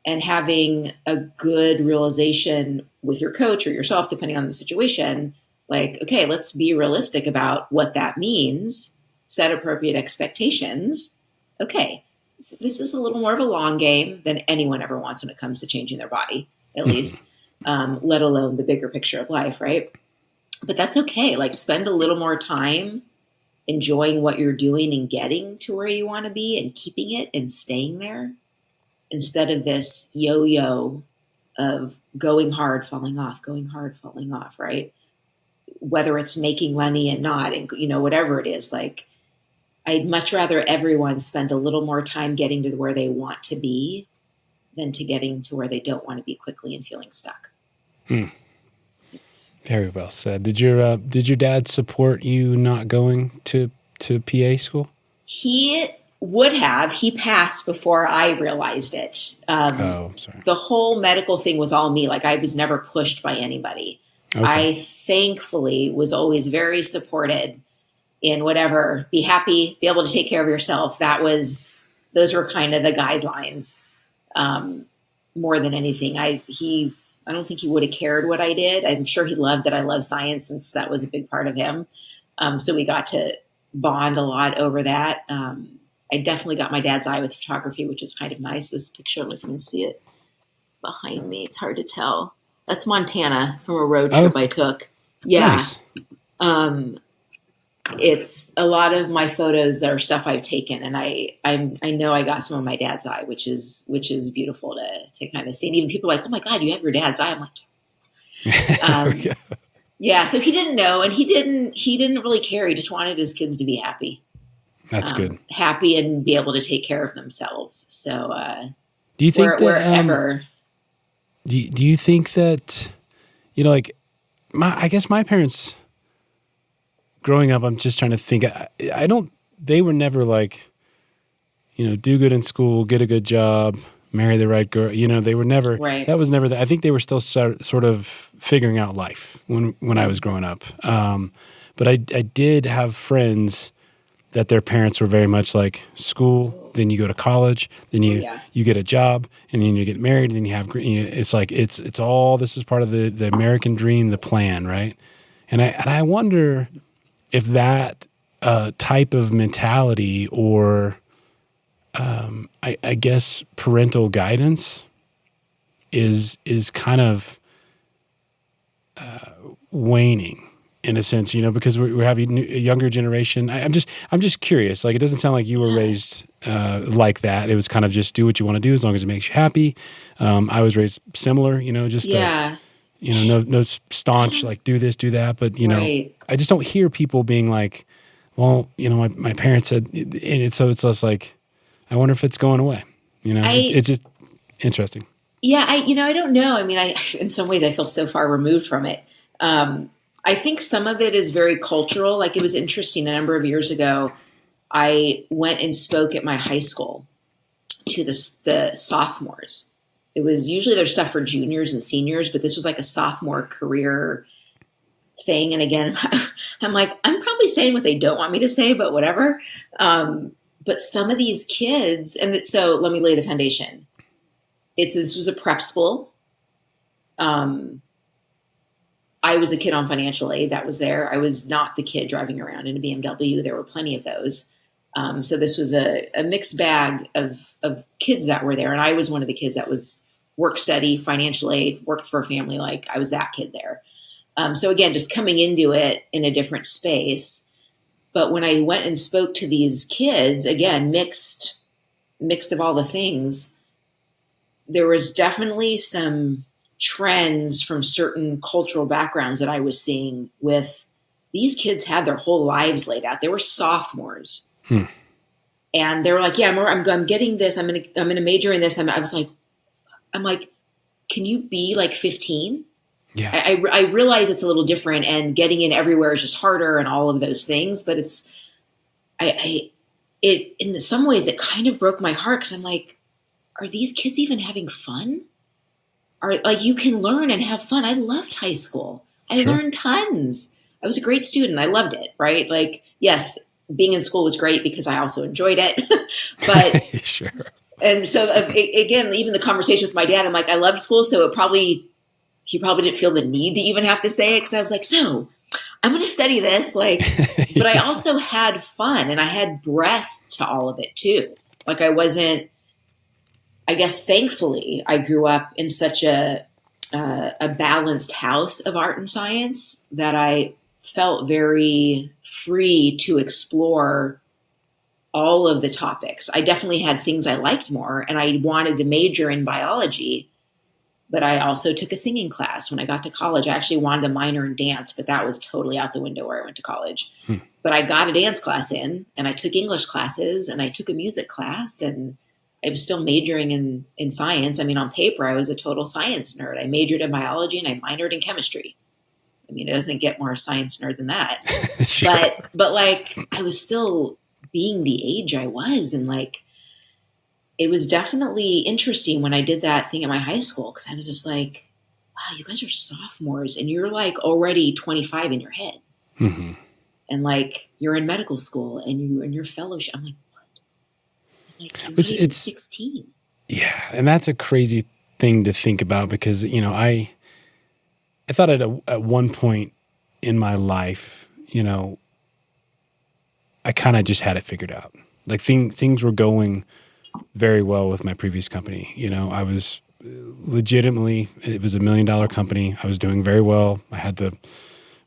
And having a good realization with your coach or yourself, depending on the situation, like, okay, let's be realistic about what that means, set appropriate expectations. Okay, so this is a little more of a long game than anyone ever wants when it comes to changing their body, at least, let alone the bigger picture of life, right? But that's okay. Like, spend a little more time enjoying what you're doing and getting to where you want to be and keeping it and staying there, instead of this yo-yo of going hard, falling off, right? Whether it's making money and not, and whatever it is, like, I'd much rather everyone spend a little more time getting to where they want to be than to getting to where they don't want to be quickly and feeling stuck. It's
very well said. Did your dad support you not going to PA school?
He would have. He passed before I realized it.
Sorry.
The whole medical thing was all me. Like, I was never pushed by anybody.
Okay.
I thankfully was always very supported in whatever, be happy, be able to take care of yourself. Those were kind of the guidelines. More than anything, I don't think he would have cared what I did. I'm sure he loved that I love science, since that was a big part of him. So we got to bond a lot over that. I definitely got my dad's eye with photography, which is kind of nice. This picture, I don't know if you can see it behind me. It's hard to tell. That's Montana from a road trip I took. Yeah.
Nice.
It's a lot of my photos that are stuff I've taken, and I know I got some of my dad's eye, which is beautiful to kind of see. And even people are like, oh my God, you have your dad's eye. I'm like, yes. Yeah. So he didn't know, and he didn't really care. He just wanted his kids to be happy.
That's good.
Happy and be able to take care of themselves. So,
do you think
wherever?
Do you think that, like, I guess my parents, growing up, I'm just trying to think. They were never like, do good in school, get a good job, marry the right girl. They were never.
Right.
That was never. I think they were still sort of figuring out life when I was growing up. But I did have friends that their parents were very much like school, then you go to college, then you get a job, and then you get married, and then you have, it's like, it's all, this is part of the American dream, the plan, right? And I wonder if that type of mentality or I guess parental guidance is kind of waning in a sense, because we're having a younger generation. I'm just curious. Like, it doesn't sound like you were raised like that. It was kind of just do what you want to do as long as it makes you happy. I was raised similar, just no staunch like do this, do that. But
Right.
I just don't hear people being like well, my parents said, so it's less like, I wonder if it's going away. It's just interesting.
Yeah, I don't know. I mean, in some ways I feel so far removed from it. I think some of it is very cultural. Like, it was interesting. A number of years ago, I went and spoke at my high school to the sophomores. It was usually their stuff for juniors and seniors, but this was like a sophomore career thing. And again, I'm like, I'm probably saying what they don't want me to say, but whatever. But some of these kids, so let me lay the foundation. This was a prep school. I was a kid on financial aid that was there. I was not the kid driving around in a BMW. There were plenty of those. So this was a mixed bag of kids that were there. And I was one of the kids that was work study, financial aid, worked for a family. Like, I was that kid there. So again, just coming into it in a different space. But when I went and spoke to these kids, again, mixed of all the things, there was definitely some trends from certain cultural backgrounds that I was seeing with these kids had their whole lives laid out. They were sophomores. And they were like, yeah, I'm getting this. I'm going to major in this. I'm like, can you be like 15?
Yeah.
I realize it's a little different, and getting in everywhere is just harder and all of those things. But it in some ways it kind of broke my heart, because I'm like, are these kids even having fun? You can learn and have fun. I loved high school. I learned tons. I was a great student. I loved it. Right? Like, yes, being in school was great because I also enjoyed it. But
sure. And
so again, even the conversation with my dad, I'm like, I loved school, so he probably didn't feel the need to even have to say it, because I was like, so I'm going to study this. Like, but I also had fun, and I had breadth to all of it too. Like, I wasn't, I guess, thankfully, I grew up in such a balanced house of art and science that I felt very free to explore all of the topics. I definitely had things I liked more, and I wanted to major in biology, but I also took a singing class when I got to college. I actually wanted to minor in dance, but that was totally out the window where I went to college. But I got a dance class in, and I took English classes, and I took a music class, and I was still majoring in science. I mean, on paper, I was a total science nerd. I majored in biology and I minored in chemistry. I mean, it doesn't get more science nerd than that.
Sure.
But like, I was still being the age I was. And like, it was definitely interesting when I did that thing at my high school, because I was just like, wow, you guys are sophomores and you're like already 25 in your head.
Mm-hmm.
And like, you're in medical school and you're in your fellowship. I'm like, like,
it's
16.
Yeah. And that's a crazy thing to think about, because, I thought at one point in my life, I kind of just had it figured out. Like, things were going very well with my previous company. I was legitimately, it was $1 million company. I was doing very well. I had the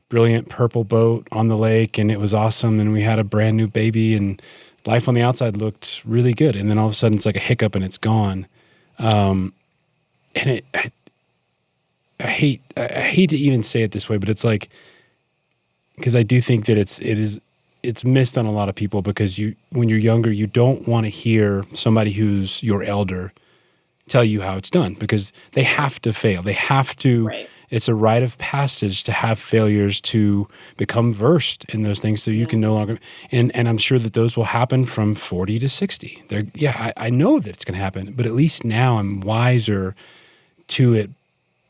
brilliant purple boat on the lake, and it was awesome. And we had a brand new baby, and life on the outside looked really good. And then all of a sudden it's like a hiccup and it's gone. And I hate to even say it this way, but it's like, because I do think that it's missed on a lot of people, because when you're younger, you don't want to hear somebody who's your elder tell you how it's done, because they have to fail. They have to, right. It's a rite of passage to have failures to become versed in those things, so you can no longer, and I'm sure that those will happen from 40 to 60. I know that it's going to happen, but at least now I'm wiser to it.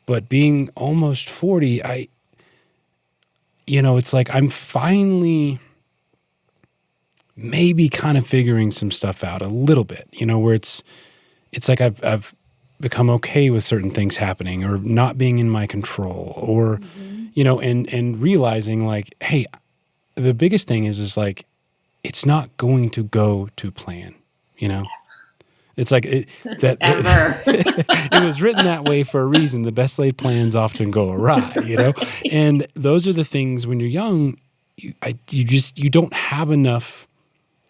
But being almost 40, it's like I'm finally maybe kind of figuring some stuff out a little bit, where it's like I've become okay with certain things happening or not being in my control, or, and realizing like, hey, the biggest thing is like, it's not going to go to plan, It's like it was written that way for a reason. The best laid plans often go awry, Right. And those are the things when you're young, you don't have enough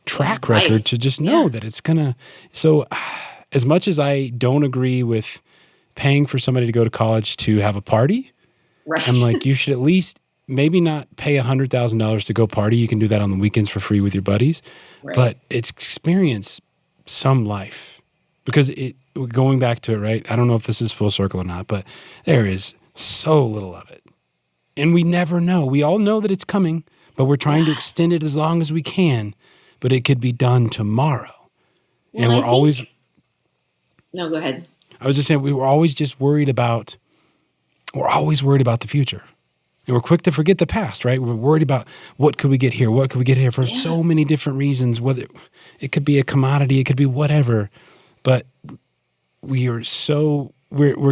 track record to just know that it's gonna. So as much as I don't agree with paying for somebody to go to college to have a party, right. I'm like, you should at least maybe not pay $100,000 to go party. You can do that on the weekends for free with your buddies,
Right.
but it's experience some life, because going back to it, right? I don't know if this is full circle or not, but there is so little of it. And we never know. We all know that it's coming, but we're trying to extend it as long as we can, but it could be done tomorrow.
Well,
And
no, go ahead.
I was just saying, we're always worried about the future. And we're quick to forget the past, right? We're worried about what could we get here? What could we get here for so many different reasons, whether it could be a commodity, it could be whatever. But we're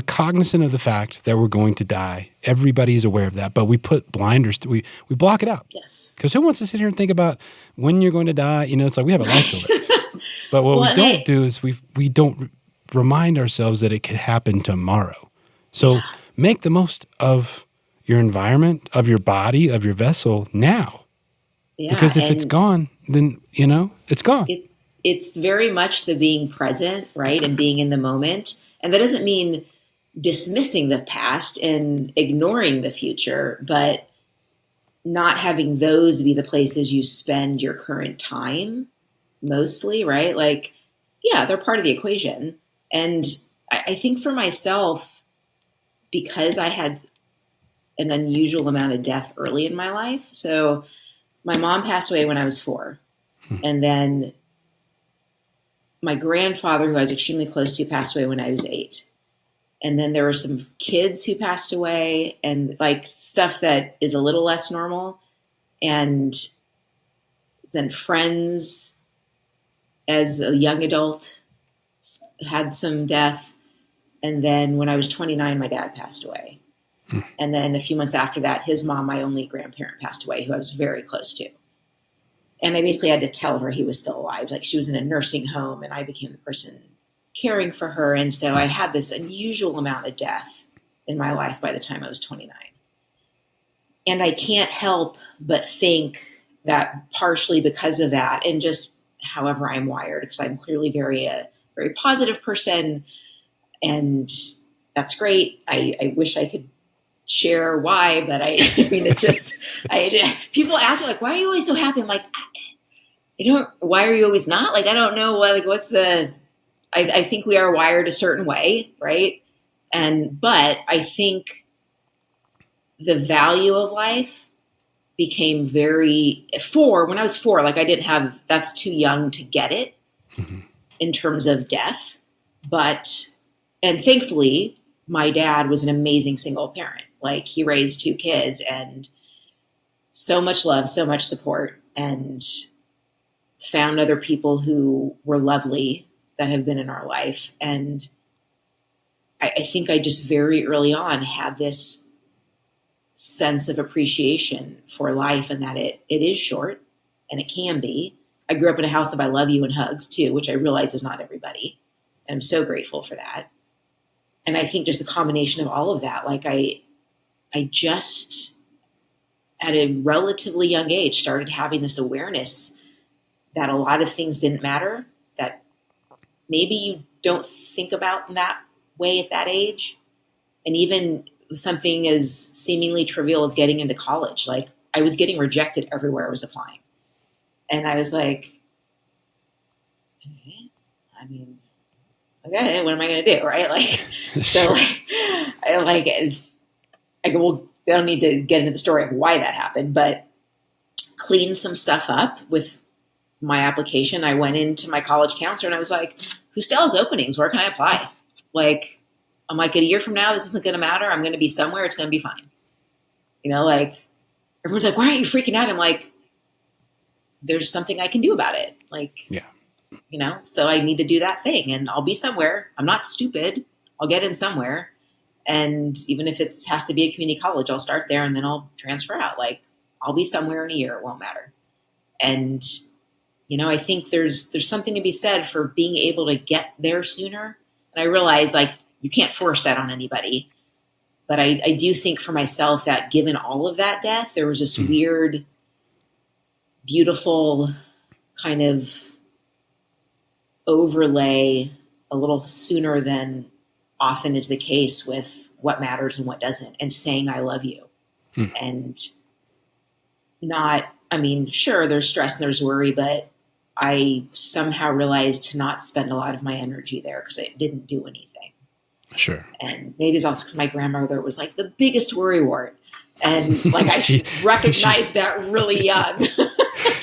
cognizant of the fact that we're going to die. Everybody is aware of that, but we put blinders we block it out.
Yes.
Because who wants to sit here and think about when you're going to die? It's like we have a life to live. But what we don't do is we don't remind ourselves that it could happen tomorrow. So make the most of your environment, of your body, of your vessel now. Yeah, because if it's gone, then, it's gone.
It's very much the being present, right? And being in the moment. And that doesn't mean dismissing the past and ignoring the future, but not having those be the places you spend your current time mostly, right? Like, yeah, they're part of the equation. And I think for myself, because I had an unusual amount of death early in my life. So my mom passed away when I was 4. And then my grandfather, who I was extremely close to, passed away when I was 8. And then there were some kids who passed away, and like stuff that is a little less normal. And then friends as a young adult had some death. And then when I was 29, my dad passed away. And then a few months after that, his mom, my only grandparent, passed away, who I was very close to. And I basically had to tell her he was still alive. Like, she was in a nursing home and I became the person caring for her. And so I had this unusual amount of death in my life by the time I was 29. And I can't help but think that partially because of that, and just however I'm wired, because I'm clearly a very positive person, and that's great. I wish I could share why, but I mean, it's just, people ask me, like, why are you always so happy? I'm like, why are you always not? Like, I don't know what, like, what's I think we are wired a certain way. Right. But I think the value of life became when I was 4, like, I didn't have, that's too young to get it in terms of death. And thankfully my dad was an amazing single parent. Like, he raised 2 kids, and so much love, so much support, and found other people who were lovely that have been in our life. And I think I just very early on had this sense of appreciation for life, and that it is short, and it can be. I grew up in a house of I love you and hugs too, which I realize is not everybody. And I'm so grateful for that. And I think just a combination of all of that, like I just at a relatively young age started having this awareness that a lot of things didn't matter, that maybe you don't think about in that way at that age. And even something as seemingly trivial as getting into college, like, I was getting rejected everywhere I was applying. And I was like, I mean, okay, what am I going to do? Right. Like, so I don't need to get into the story of why that happened, but cleaned some stuff up with my application. I went into my college counselor and I was like, who still has openings? Where can I apply? Like, I'm like, a year from now, this isn't going to matter. I'm going to be somewhere. It's going to be fine. Like, everyone's like, why aren't you freaking out? I'm like, there's something I can do about it. Like,
yeah.
So I need to do that thing, and I'll be somewhere. I'm not stupid. I'll get in somewhere. And even if it has to be a community college, I'll start there and then I'll transfer out. Like, I'll be somewhere in a year. It won't matter. And, I think there's something to be said for being able to get there sooner. And I realize, like, you can't force that on anybody. But I do think for myself that given all of that death, there was this weird, beautiful kind of overlay a little sooner than often is the case with what matters and what doesn't, and saying I love you. And not, I mean, sure, there's stress and there's worry, but I somehow realized to not spend a lot of my energy there because it didn't do anything.
Sure.
And maybe it's also because my grandmother was like the biggest worrywart. And like I
She-
recognized that really young.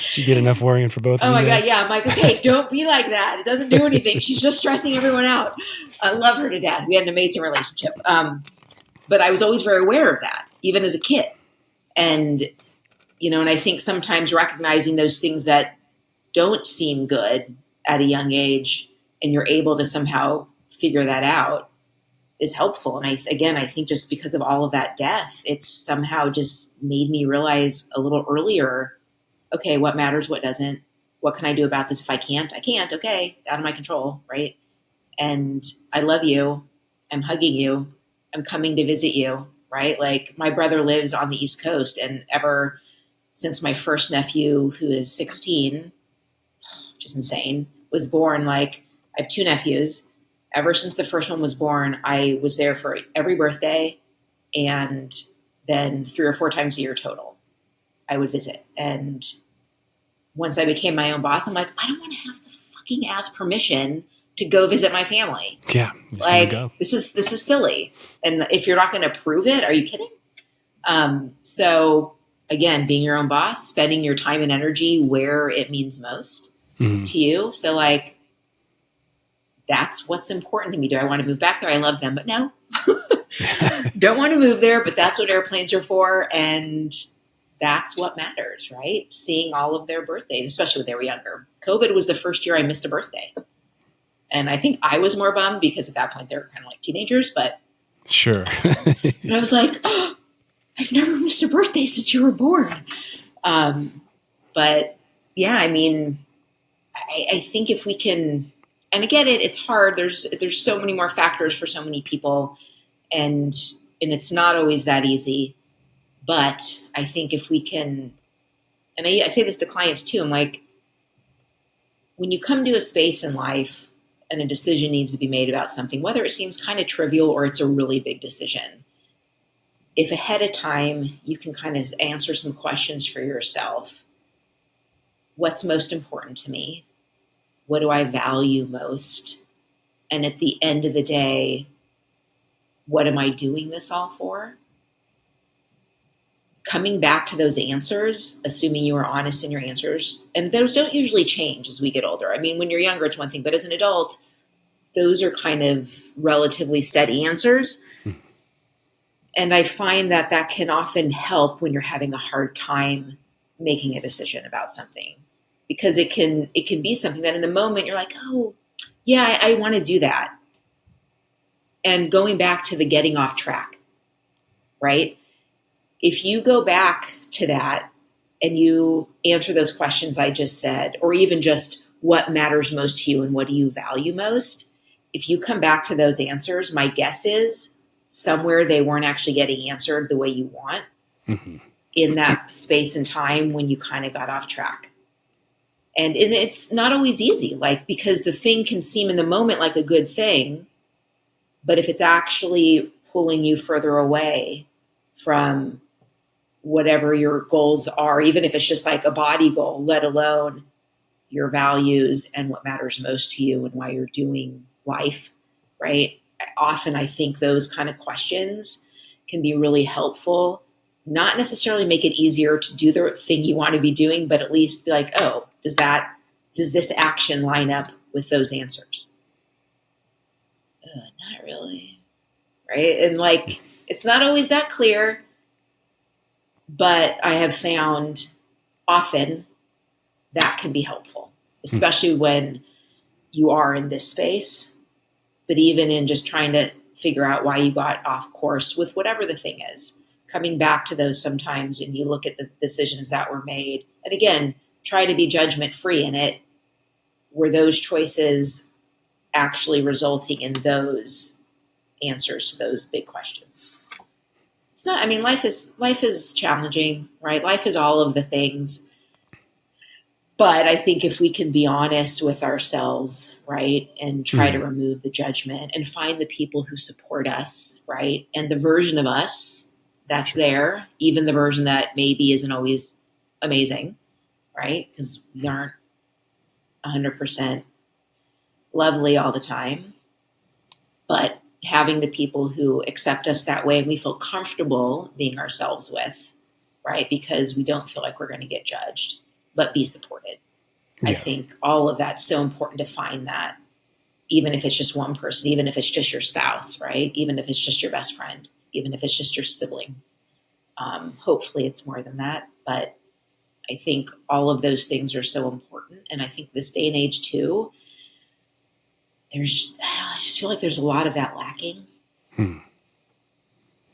She did enough worrying for both
Oh
of
my
you
God.
guys?
Yeah. I'm like, okay, don't be like that. It doesn't do anything. She's just stressing everyone out. I love her to death. We had an amazing relationship. But I was always very aware of that, even as a kid. And, and I think sometimes recognizing those things that don't seem good at a young age and you're able to somehow figure that out is helpful. And I think just because of all of that death, it's somehow just made me realize a little earlier, okay, what matters, what doesn't, what can I do about this? If I can't, okay, out of my control. Right. And I love you. I'm hugging you. I'm coming to visit you. Right. Like my brother lives on the East Coast, and ever since my first nephew, who is 16, which is insane, was born, like I have two nephews. Ever since the first one was born, I was there for every birthday, and then 3 or 4 times a year total, I would visit. And once I became my own boss, I'm like, I don't want to have to fucking ask permission to go visit my family.
Yeah. You just wanna
Like
go.
this is silly. And if you're not going to prove it, are you kidding? So again, being your own boss, spending your time and energy where it means most to you. So like, that's what's important to me. Do I want to move back there? I love them, but no, don't want to move there, but that's what airplanes are for. And that's what matters, right? Seeing all of their birthdays, especially when they were younger. COVID was the first year I missed a birthday. And I think I was more bummed because at that point they were kind of like teenagers, but
Sure.
and I was like, oh, I've never missed a birthday since you were born. But yeah, I mean, I think if we can, and again, it's hard. There's so many more factors for so many people, and it's not always that easy. But I think if we can, and I say this to clients too, I'm like, when you come to a space in life and a decision needs to be made about something, whether it seems kind of trivial or it's a really big decision, if ahead of time you can kind of answer some questions for yourself, what's most important to me? What do I value most? And at the end of the day, what am I doing this all for? Coming back to those answers, assuming you are honest in your answers, and those don't usually change as we get older. I mean, when you're younger, it's one thing, but as an adult, those are kind of relatively set answers. And I find that that can often help when you're having a hard time making a decision about something, because it can be something that in the moment you're like, oh, yeah, I want to do that. And going back to the getting off track, right? If you go back to that and you answer those questions I just said, or even just what matters most to you and what do you value most, if you come back to those answers, my guess is somewhere they weren't actually getting answered the way you want in that space and time when you kind of got off track. And it's not always easy, like, because the thing can seem in the moment like a good thing, but if it's actually pulling you further away from whatever your goals are, even if it's just like a body goal, let alone your values and what matters most to you and why you're doing life, right? Often I think those kind of questions can be really helpful, not necessarily make it easier to do the thing you want to be doing, but at least be like, oh, does this action line up with those answers? Not really, right? And like, it's not always that clear, but I have found often that can be helpful, especially when you are in this space, but even in just trying to figure out why you got off course with whatever the thing is, coming back to those sometimes, and you look at the decisions that were made. And again, try to be judgment free in it. Were those choices actually resulting in those answers to those big questions? It's not, I mean, life is challenging, right? Life is all of the things. But I think if we can be honest with ourselves, right, and try to remove the judgment and find the people who support us, right, and the version of us that's there, even the version that maybe isn't always amazing, right? Because we aren't 100% lovely all the time, but having the people who accept us that way and we feel comfortable being ourselves with, right? Because we don't feel like we're going to get judged, but be supported.
Yeah.
I think all of that's so important to find that, even if it's just one person, even if it's just your spouse, right? Even if it's just your best friend, even if it's just your sibling. Hopefully it's more than that, but I think all of those things are so important. And I think this day and age too, I just feel like there's a lot of that lacking.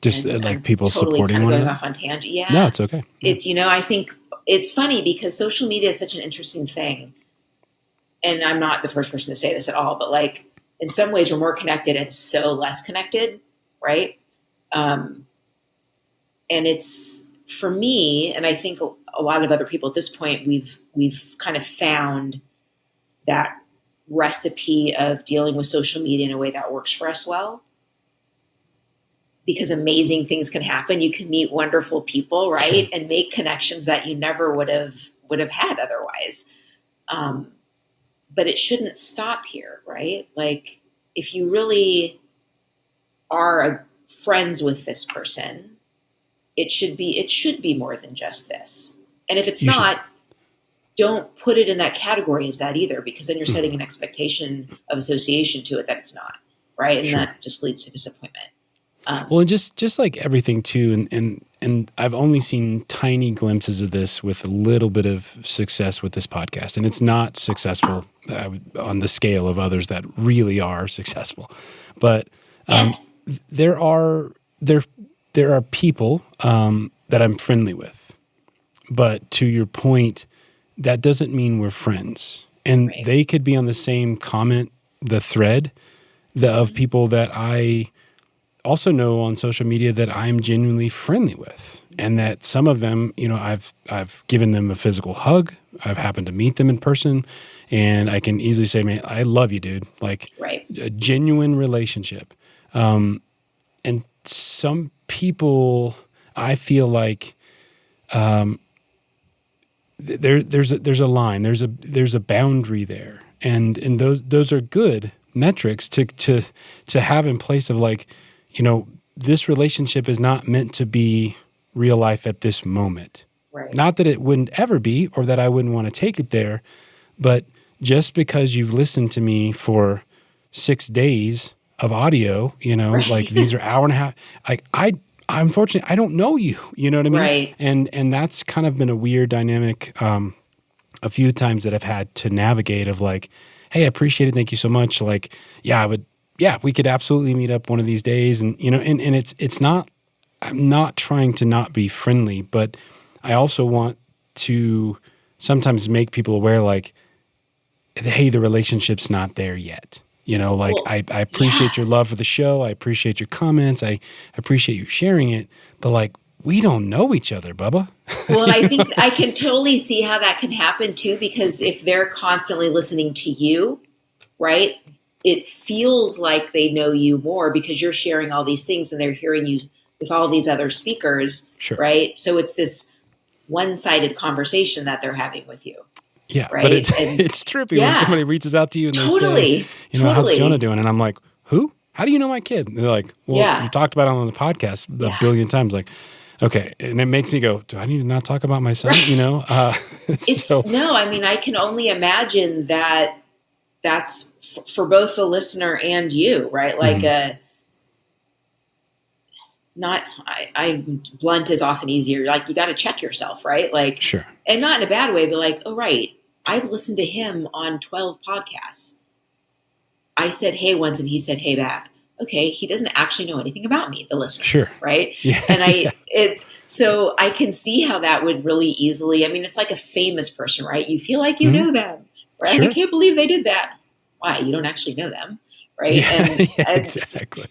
Just
And
like
I'm
people
totally
supporting
kind of
one
going
another.
off on tangent. Yeah.
No, it's okay. Yeah.
It's, I think it's funny because social media is such an interesting thing. And I'm not the first person to say this at all, but like in some ways we're more connected and so less connected. Right. And it's for me, and I think a lot of other people at this point, we've kind of found that recipe of dealing with social media in a way that works for us well, because amazing things can happen. You can meet wonderful people, right?
Sure.
And make connections that you never would have had otherwise. But it shouldn't stop here, right? Like if you really are friends with this person, it should be more than just this. And if it's not, don't put it in that category as that either, because then you're setting an expectation of association to it that it's not, right? And that just leads to disappointment.
Well, and just like everything too, and I've only seen tiny glimpses of this with a little bit of success with this podcast, and it's not successful on the scale of others that really are successful. But there are people that I'm friendly with, but to your point, that doesn't mean we're friends, and they could be on the same the thread of people that I also know on social media that I'm genuinely friendly with, and that some of them, I've given them a physical hug. I've happened to meet them in person, and I can easily say, man, I love you, dude. Like a genuine relationship. And some people, I feel like, there's a line, there's a boundary there. And those are good metrics to have in place of like, this relationship is not meant to be real life at this moment. Right. Not that it wouldn't ever be, or that I wouldn't want to take it there, but just because you've listened to me for 6 days of audio, like these are hour and a half, like unfortunately, I don't know you, you know what I mean?
Right.
And that's kind of been a weird dynamic a few times that I've had to navigate of like, hey, I appreciate it. Thank you so much. Like, we could absolutely meet up one of these days. And, and it's not, I'm not trying to not be friendly, but I also want to sometimes make people aware, like, hey, the relationship's not there yet. I appreciate your love for the show. I appreciate your comments. I appreciate you sharing it, but like, we don't know each other, Bubba.
Well, I think I can totally see how that can happen too, because if they're constantly listening to you, right, it feels like they know you more because you're sharing all these things and they're hearing you with all these other speakers, right? So it's this one-sided conversation that they're having with you.
Yeah,
right?
But it's trippy when somebody reaches out to you and they say, how's Jonah doing? And I'm like, who? How do you know my kid? And they're like, well, you talked about it on the podcast a billion times. Like, okay. And it makes me go, do I need to not talk about my son?
No, I mean, I can only imagine that that's for both the listener and you, right? Like blunt is often easier. Like you got to check yourself, right? Like, and not in a bad way, but like, oh, right. I've listened to him on 12 podcasts. I said, hey, once, and he said, hey, back. Okay. He doesn't actually know anything about me, the listener. Right. Yeah. And so I can see how that would really easily, I mean, it's like a famous person, right? You feel like you know them, right? I can't believe they did that. Why? You don't actually know them. Right.
Yeah, exactly.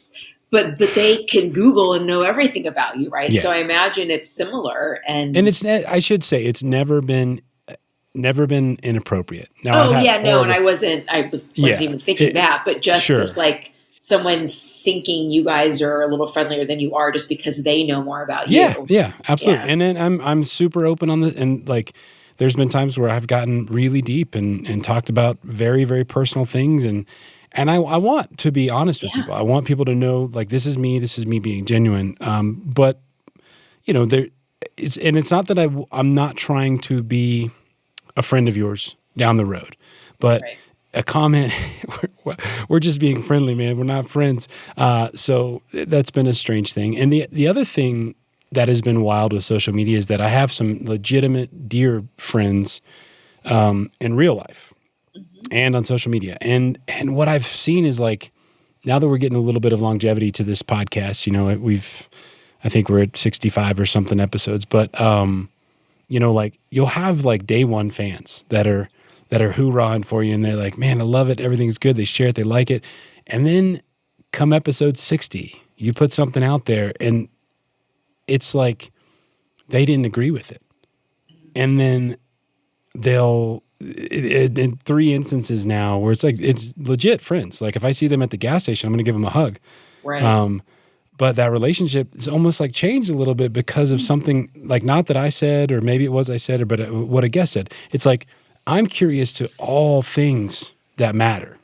But they can Google and know everything about you, right? Yeah. So I imagine it's similar, and
it's I should say it's never been inappropriate. Now,
and I wasn't even thinking that, but just this like someone thinking you guys are a little friendlier than you are just because they know more about you.
Yeah, absolutely.
Yeah.
And then I'm super open on the, and like, there's been times where I've gotten really deep and talked about very, very personal things. And I want to be honest with people. I want people to know, like, this is me being genuine. But you know, it's not that I'm not trying to be a friend of yours down the road, but
Right.
a comment, we're just being friendly, man. We're not friends. So that's been a strange thing. And the other thing that has been wild with social media is that I have some legitimate dear friends in real life and on social media. And what I've seen is, like, now that we're getting a little bit of longevity to this podcast, you know, I think we're at 65 or something episodes, but you know, like, you'll have like day one fans that are hoorahing for you, and they're like, man, I love it. Everything's good. They share it. They like it. And then come episode 60, you put something out there and it's like they didn't agree with it. And then they'll, in 3 instances now where it's like, it's legit friends. Like, if I see them at the gas station, I'm going to give them a hug.
Right.
But that relationship is almost like changed a little bit because of something, like, not that I said, or maybe it was I said, or but what a guest said. It's like, I'm curious to all things that matter.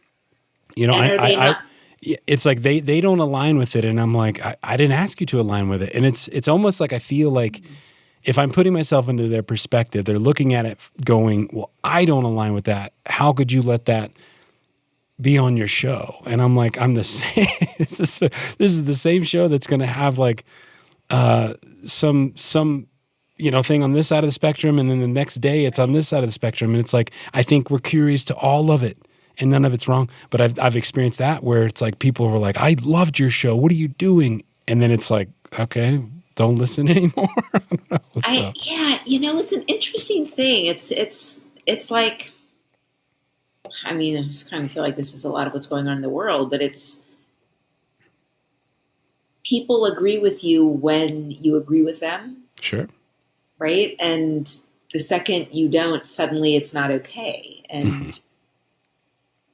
You know, it's like they don't align with it, and I'm like, I didn't ask you to align with it, and it's almost like I feel like if I'm putting myself into their perspective, they're looking at it going, well, I don't align with that. How could you let that be on your show? And I'm like, I'm the same. This is the same show that's going to have like some you know, thing on this side of the spectrum, and then the next day it's on this side of the spectrum, and it's like, I think we're curious to all of it, and none of it's wrong. But I've experienced that where it's like people were like, I loved your show. What are you doing? And then it's like, okay, don't listen anymore. I don't know. So.
Yeah, you know, it's an interesting thing. It's like, I mean, I just kind of feel like this is a lot of what's going on in the world, but it's people agree with you when you agree with them.
Sure.
Right. And the second you don't, suddenly it's not okay. And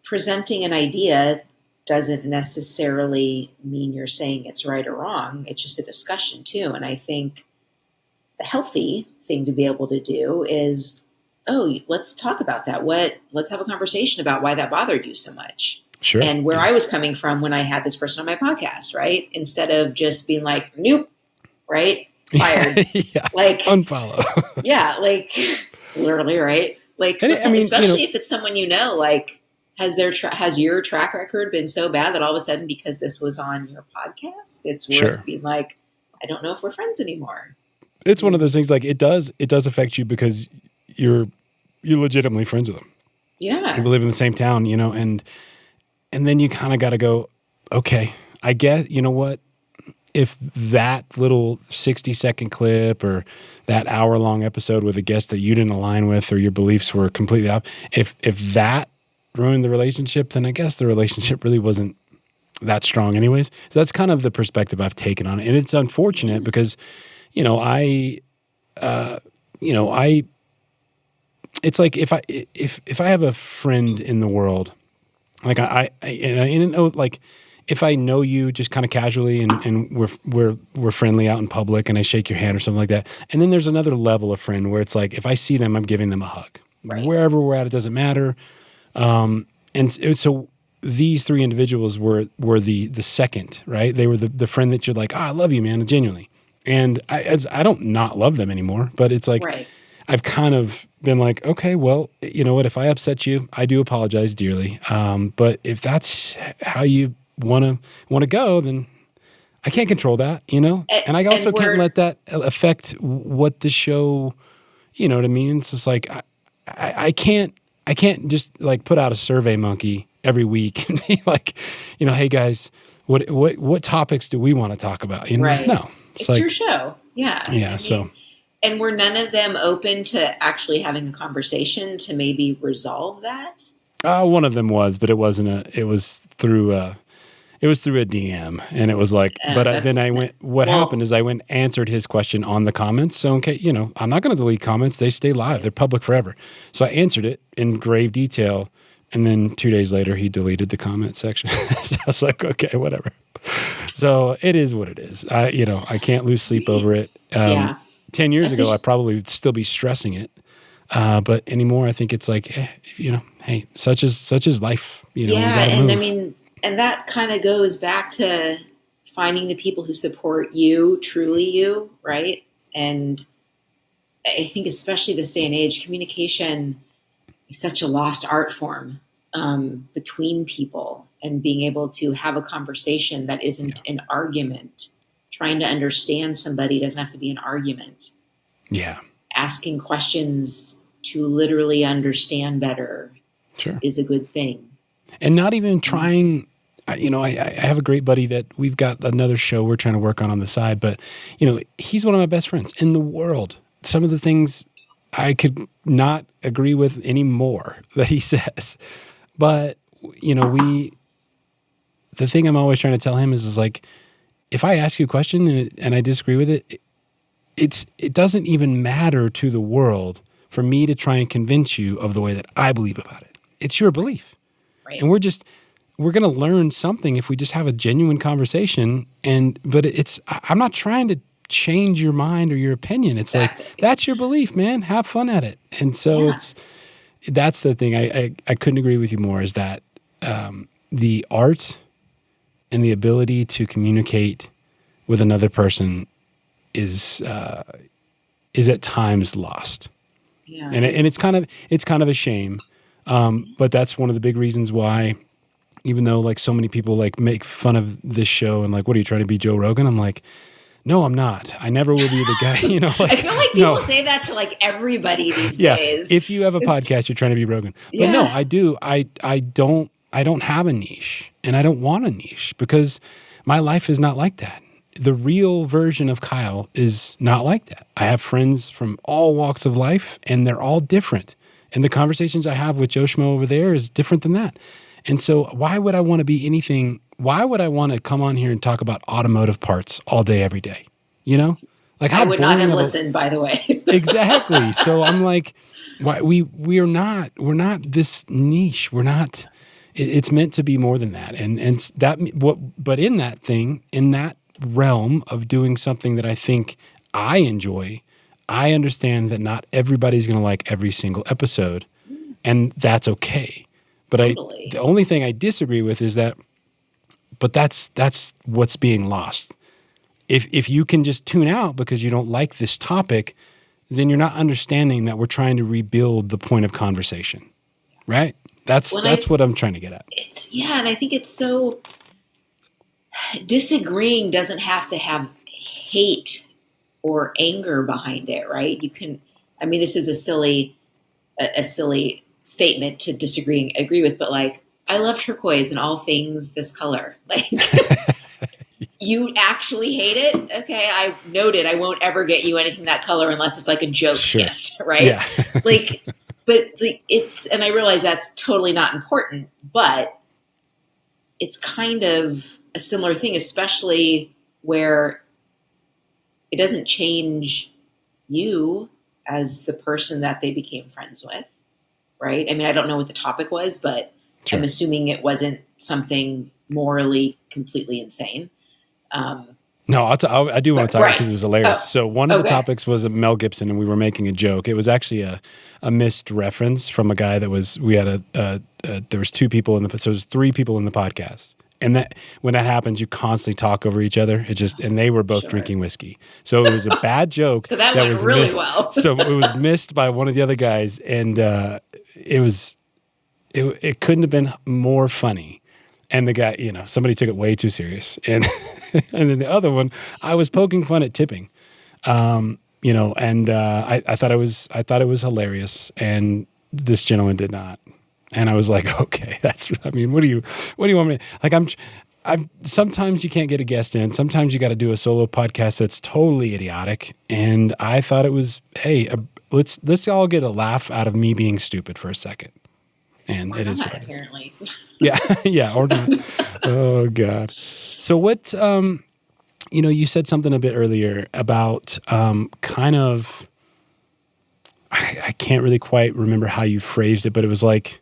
presenting an idea doesn't necessarily mean you're saying it's right or wrong. It's just a discussion too. And I think the healthy thing to be able to do is, oh, let's talk about that. Let's have a conversation about why that bothered you so much.
Sure.
And where I was coming from when I had this person on my podcast, right? Instead of just being like, nope, right? Fired.
Yeah.
Like,
unfollow.
Yeah. Like, literally, right? Like,
And I mean,
especially
you know,
if it's someone you know, like, has your track record been so bad that all of a sudden, because this was on your podcast, it's worth
Sure.
being like, I don't know if we're friends anymore.
It's one of those things, like, it does affect you because you're legitimately friends with them.
Yeah.
We live in the same town, you know, and then you kind of got to go, okay, I guess, you know what? If that little 60-second clip or that hour-long episode with a guest that you didn't align with, or your beliefs were completely off, if that ruined the relationship, then I guess the relationship really wasn't that strong anyways. So that's kind of the perspective I've taken on it. And it's unfortunate because, you know, it's like if I have a friend in the world, like I know, like, if I know you just kind of casually and we're friendly out in public and I shake your hand or something like that. And then there's another level of friend where it's like, if I see them, I'm giving them a hug.
Right.
Wherever we're at, it doesn't matter. And so these three individuals were the second, right? They were the friend that you're like, I love you, man, genuinely. And I don't not love them anymore, but it's like,
Right.
I've kind of been like, okay, well, you know what? If I upset you, I do apologize dearly. But if that's how you want to go, then I can't control that, you know? And I also can't let that affect what the show, you know what I mean? It's just like, I can't just like put out a Survey Monkey every week and be like, you know, hey guys, what topics do we want to talk about? You know,
Right.
No,
It's
like,
your show. Yeah.
Yeah.
I mean,
So.
And were none of them open to actually having a conversation to maybe resolve that?
One of them was, but it wasn't it was through a DM, and it was like, but then I went, what happened is I went answered his question on the comments. So, okay, you know, I'm not going to delete comments. They stay live. They're public forever. So I answered it in grave detail. And then 2 days later, he deleted the comment section. So I was like, okay, whatever. So it is what it is. I can't lose sleep over it.
Yeah.
10 years
That's
ago, I probably would still be stressing it. But anymore, I think it's like, hey, such is life. We gotta
and
move.
I mean, and that kind of goes back to finding the people who support you, truly you, right? And I think especially this day and age, communication is such a lost art form between people, and being able to have a conversation that isn't an argument. Trying to understand somebody doesn't have to be an argument.
Yeah.
Asking questions to literally understand better is a good thing.
And not even trying, I have a great buddy that we've got another show we're trying to work on the side, but, he's one of my best friends in the world. Some of the things I could not agree with anymore that he says. But, the thing I'm always trying to tell him is like, if I ask you a question and I disagree with it, it doesn't even matter to the world for me to try and convince you of the way that I believe about it. It's your belief.
Right.
And we're going to learn something if we just have a genuine conversation. But I'm not trying to change your mind or your opinion. It's
exactly.
Like, that's your belief, man. Have fun at it. And so that's the thing. I couldn't agree with you more, is that the art and the ability to communicate with another person is at times lost.
Yeah.
And it's kind of a shame. But that's one of the big reasons why, even though like so many people like make fun of this show and like, what are you trying to be, Joe Rogan? I'm like, no, I'm not. I never will be the guy, Like,
I feel like people say that to like everybody these days.
If you have a podcast, you're trying to be Rogan. But no, I do. I don't have a niche, and I don't want a niche, because my life is not like that. The real version of Kyle is not like that. I have friends from all walks of life, and they're all different. And the conversations I have with Joe Schmo over there is different than that. And so why would I want to be anything? Why would I want to come on here and talk about automotive parts all day, every day? Like, how
I would not have
boring
listened, by the way.
Exactly. So I'm like, why we're not this niche. We're not. It's meant to be more than that. And that but in that thing, in that realm of doing something that I think I enjoy, I understand that not everybody's going to like every single episode, and that's okay. But
Totally.
the only thing I disagree with is that, but that's what's being lost. If you can just tune out because you don't like this topic, then you're not understanding that we're trying to rebuild the point of conversation, right? That's what I'm trying to get at.
And I think it's so, disagreeing doesn't have to have hate or anger behind it, right? You can, this is a silly statement to disagree and agree with, but like, I love turquoise and all things this color. Like, you actually hate it? Okay, I noted. I won't ever get you anything that color unless it's like a joke gift, right?
Yeah.
And I realize that's totally not important, but it's kind of a similar thing, especially where it doesn't change you as the person that they became friends with, right? I don't know what the topic was, but
Sure.
I'm assuming it wasn't something morally completely insane.
No, I do want to talk because it was hilarious. So one of the topics was Mel Gibson, and we were making a joke. It was actually a missed reference from a guy that was, there was two people so there's three people in the podcast. And that when that happens, you constantly talk over each other. And they were both drinking whiskey. So it was a bad joke.
So that went
was
really
missed.
well.
So it was missed by one of the other guys. And it couldn't have been more funny. And the guy, somebody took it way too serious. And and then the other one, I was poking fun at tipping. I thought it was hilarious, and this gentleman did not. And I was like, okay, what do you want me to, like, I'm sometimes you can't get a guest in. Sometimes you got to do a solo podcast that's totally idiotic. And I thought it was, hey, let's all get a laugh out of me being stupid for a second. And it is what it is.
Apparently.
Yeah, or not. Oh God. So what? You said something a bit earlier about kind of. I can't really quite remember how you phrased it, but it was like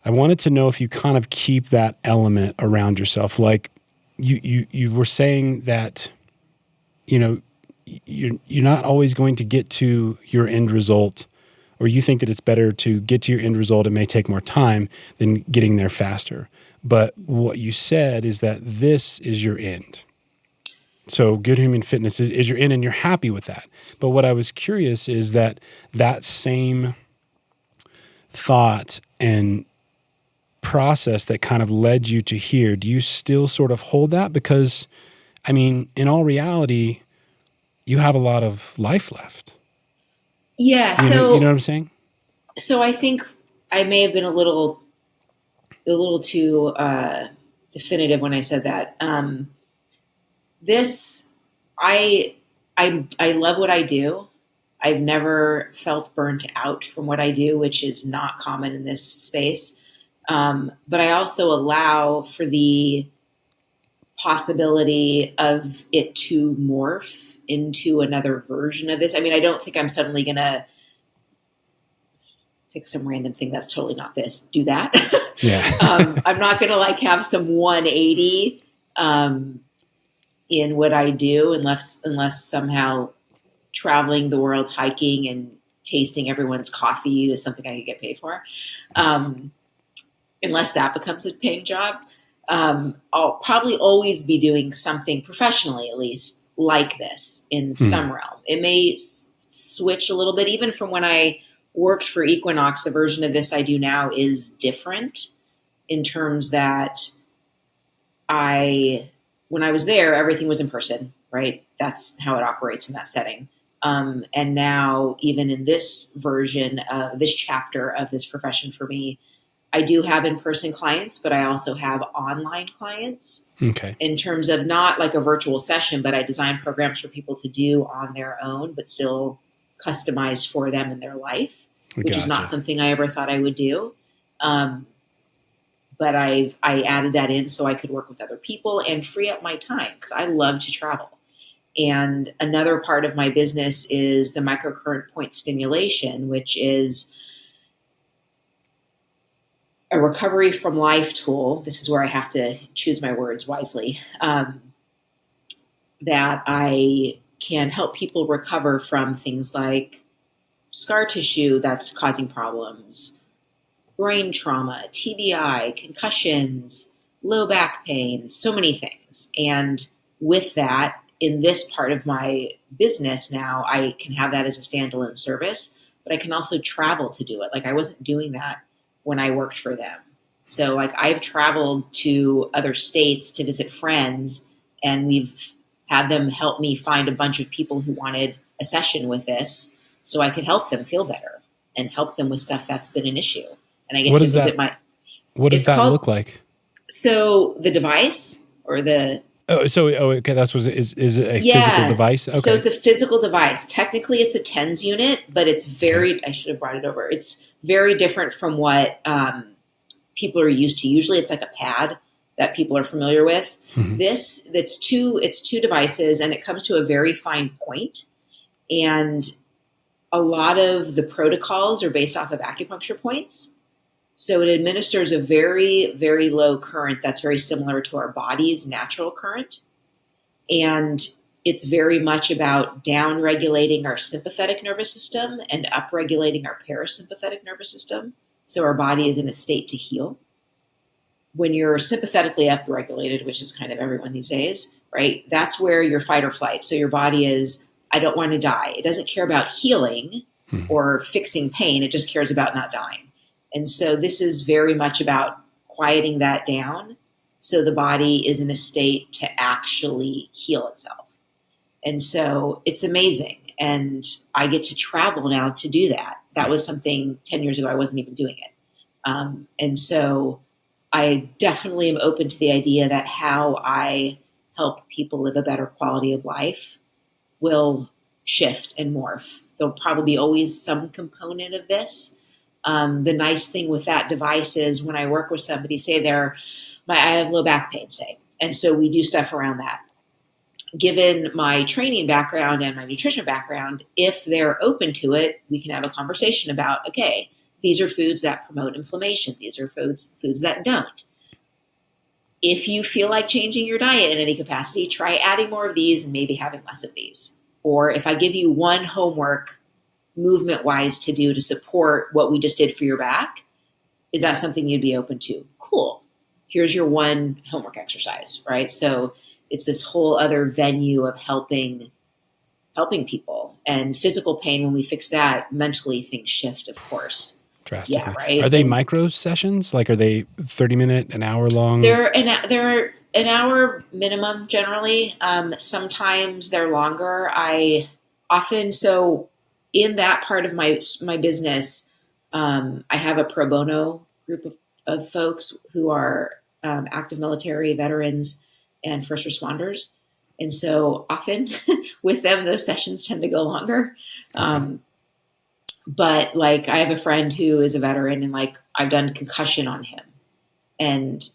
I wanted to know if you kind of keep that element around yourself. Like you were saying that, you know, you're not always going to get to your end result, or you think that it's better to get to your end result. It may take more time than getting there faster. But what you said is that this is your end. So Good Human Fitness is your end, and you're happy with that. But what I was curious is that same thought and process that kind of led you to here, do you still sort of hold that? Because, I mean, in all reality, you have a lot of life left.
Yeah.
You know what I'm saying?
So I think I may have been a little too definitive when I said that. I love what I do. I've never felt burnt out from what I do, which is not common in this space. But I also allow for the possibility of it to morph into another version of this. I mean, I don't think I'm suddenly going to pick some random thing that's totally not this, do that.
Yeah.
I'm not going to like have some 180 in what I do unless somehow traveling the world, hiking and tasting everyone's coffee is something I could get paid for. Unless that becomes a paying job, I'll probably always be doing something professionally, at least like this in some realm. It may switch a little bit, even from when I worked for Equinox. The version of this I do now is different in terms that when I was there, everything was in person, right? That's how it operates in that setting. And now, even in this version of this chapter of this profession for me, I do have in-person clients, but I also have online clients.
Okay.
In terms of not like a virtual session, but I design programs for people to do on their own, but still customized for them in their life, which is not something I ever thought I would do. But I added that in so I could work with other people and free up my time because I love to travel. And another part of my business is the microcurrent point stimulation, which is a recovery from life tool. This is where I have to choose my words wisely, that I can help people recover from things like scar tissue that's causing problems, brain trauma, TBI, concussions, low back pain, so many things. And with that, in this part of my business now, I can have that as a standalone service, but I can also travel to do it. Like I wasn't doing that when I worked for them. So like I've traveled to other states to visit friends, and we've had them help me find a bunch of people who wanted a session with this so I could help them feel better and help them with stuff that's been an issue. And I get to visit
what does that look like?
So the device or the...
okay. That's what is it a physical device? Okay.
So it's a physical device. Technically it's a TENS unit, but it's very, I should have brought it over. It's very different from what people are used to. Usually it's like a pad that people are familiar with. Mm-hmm. It's two devices, and it comes to a very fine point. And a lot of the protocols are based off of acupuncture points. So it administers a very, very low current that's very similar to our body's natural current. And it's very much about down-regulating our sympathetic nervous system and up-regulating our parasympathetic nervous system. So our body is in a state to heal. When you're sympathetically up-regulated, which is kind of everyone these days, right? That's where your fight or flight. So your body is, I don't want to die. It doesn't care about healing or fixing pain. It just cares about not dying. And so this is very much about quieting that down so the body is in a state to actually heal itself. And so it's amazing. And I get to travel now to do that. That was something 10 years ago, I wasn't even doing it. And so I definitely am open to the idea that how I help people live a better quality of life will shift and morph. There'll probably be always some component of this. The nice thing with that device is when I work with somebody, say I have low back pain, say, and so we do stuff around that. Given my training background and my nutrition background, if they're open to it, we can have a conversation about, okay, these are foods that promote inflammation. These are foods that don't. If you feel like changing your diet in any capacity, try adding more of these and maybe having less of these. Or if I give you one homework movement-wise to do to support what we just did for your back, is that something you'd be open to? Cool. Here's your one homework exercise, right? So it's this whole other venue of helping people. And physical pain, when we fix that, mentally things shift, of course.
Drastically.
Yeah, right.
Are they micro sessions? Like, are they 30-minute, an hour long?
They're an hour minimum generally. Sometimes they're longer. So in that part of my business, I have a pro bono group of folks who are active military veterans and first responders. And so often with them, those sessions tend to go longer.
Okay.
But like I have a friend who is a veteran and like I've done concussion on him. And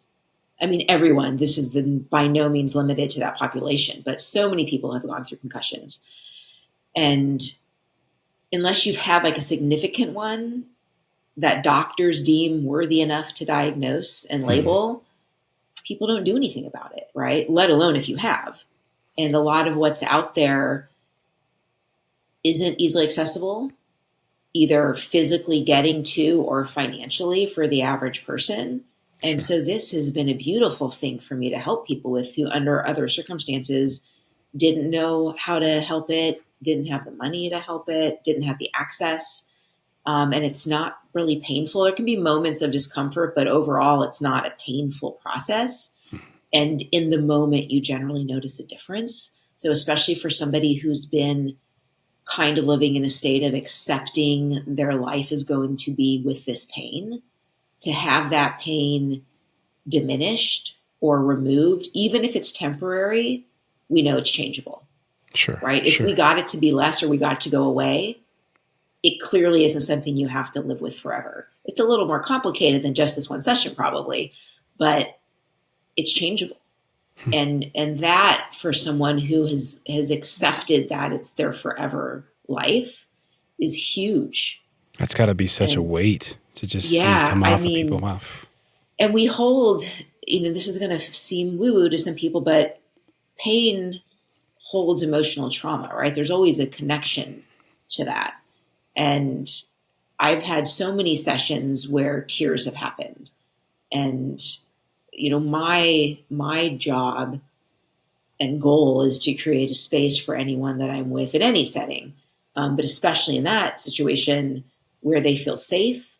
I mean, everyone, this is by no means limited to that population, but so many people have gone through concussions. And unless you've had like a significant one that doctors deem worthy enough to diagnose and label, people don't do anything about it, right? Let alone if you have. And a lot of what's out there isn't easily accessible, either physically getting to or financially for the average person. And so this has been a beautiful thing for me to help people with who under other circumstances didn't know how to help it, didn't have the money to help it, didn't have the access. And it's not really painful. There can be moments of discomfort, but overall it's not a painful process. And in the moment, you generally notice a difference. So especially for somebody who's been kind of living in a state of accepting their life is going to be with this pain, to have that pain diminished or removed, even if it's temporary, we know it's changeable.
Sure.
Right? If we got it to be less or we got it to go away, it clearly isn't something you have to live with forever. It's a little more complicated than just this one session probably, but it's changeable. And that for someone who has accepted that it's their forever life is huge.
That's got to be such a weight to just see come off of people. Wow.
And we hold, this is going to seem woo-woo to some people, but pain holds emotional trauma, right? There's always a connection to that. And I've had so many sessions where tears have happened. And my job and goal is to create a space for anyone that I'm with in any setting, but especially in that situation where they feel safe,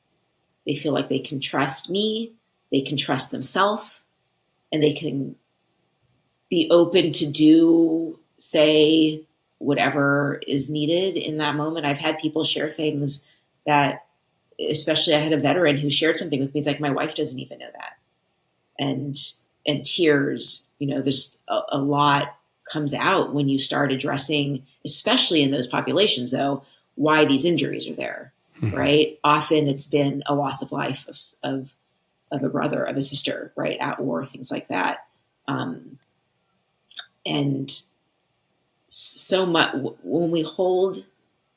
they feel like they can trust me, they can trust themselves, and they can be open to do, say, whatever is needed in that moment. I've had people share things that, especially I had a veteran who shared something with me. He's like, my wife doesn't even know that. And tears, there's a lot comes out when you start addressing, especially in those populations though, why these injuries are there, right? Often it's been a loss of life of a brother, of a sister, right? At war, things like that. And so much when we hold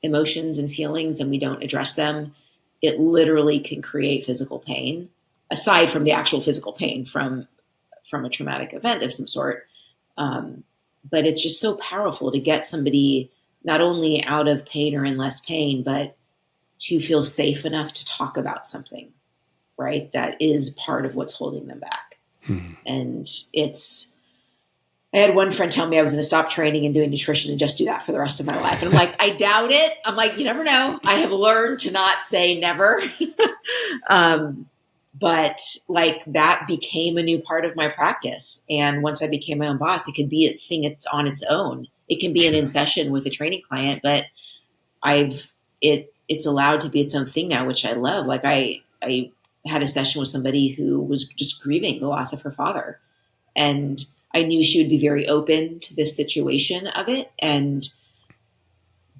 emotions and feelings and we don't address them, it literally can create physical pain, aside from the actual physical pain from a traumatic event of some sort. But it's just so powerful to get somebody not only out of pain or in less pain, but to feel safe enough to talk about something, right? That is part of what's holding them back. And I had one friend tell me I was going to stop training and doing nutrition and just do that for the rest of my life. And I'm like, I doubt it. I'm like, you never know. I have learned to not say never. But like that became a new part of my practice. And once I became my own boss, it could be a thing it's on its own. It can be an in session with a training client, but it's allowed to be its own thing now, which I love. Like I had a session with somebody who was just grieving the loss of her father. And I knew she would be very open to this situation of it, and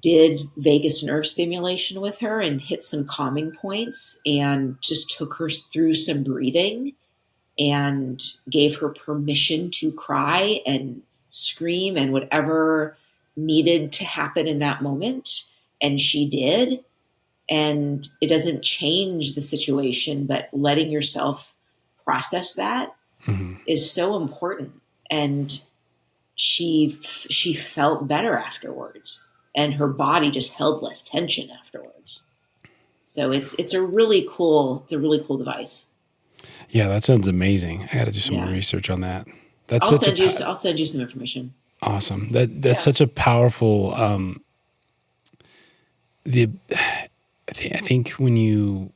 did vagus nerve stimulation with her and hit some calming points and just took her through some breathing and gave her permission to cry and scream and whatever needed to happen in that moment. And she did. and it doesn't change the situation, but letting yourself process that is so important. And she felt better afterwards, and her body just held less tension afterwards. So it's a really cool device.
Yeah, that sounds amazing. I got to do some more
Yeah.
research on that. That's
I'll
such
send you some information.
awesome. That's such a powerful. I think when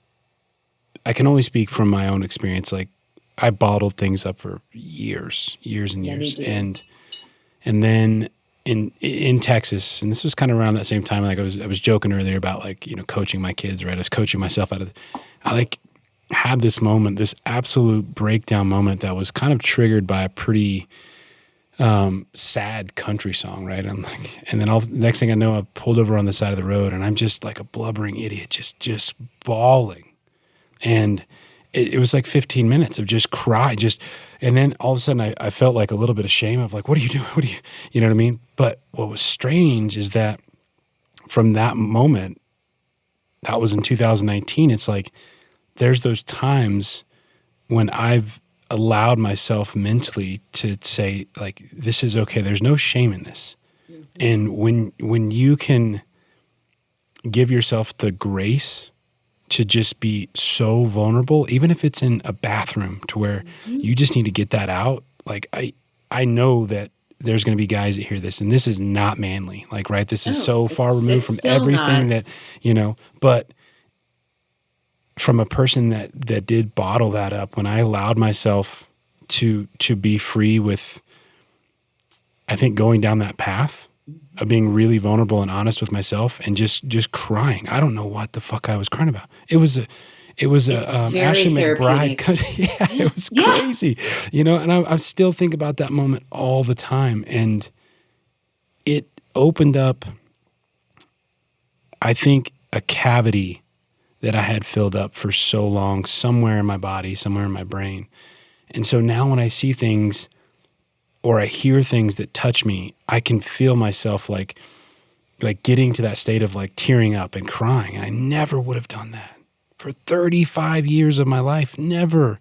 I can only speak from my own experience. Like, I bottled things up for years and
Yeah, me
years,
too.
and then in Texas, and this was kind of around that same time. Like, I was joking earlier about, like, coaching my kids. Right, I was coaching myself I like had this moment, this absolute breakdown moment that was kind of triggered by a pretty sad country song, right? And then next thing I know, I pulled over on the side of the road, and I'm just like a blubbering idiot, just bawling. And it was like 15 minutes of just cry, and then all of a sudden I felt like a little bit of shame of like, what are you doing? You know what I mean? But what was strange is that from that moment, that was in 2019, it's like, there's those times when I've allowed myself mentally to say, like, this is okay. There's no shame in this. And when you can give yourself the grace to just be so vulnerable, even if it's in a bathroom, to where you just need to get that out. Like, I know that there's going to be guys that hear this, and this is not manly. Like, right? This is so far removed from everything that, but from a person that did bottle that up, when I allowed myself to be free with, I think, going down that path of being really vulnerable and honest with myself, and just crying. I don't know what the fuck I was crying about. It was a Ashley McBride. Yeah, it was crazy, and I still think about that moment all the time. And it opened up, I think, a cavity that I had filled up for so long, somewhere in my body, somewhere in my brain. And so now when I see things or I hear things that touch me, I can feel myself like getting to that state of like tearing up and crying. And I never would have done that for 35 years of my life, never.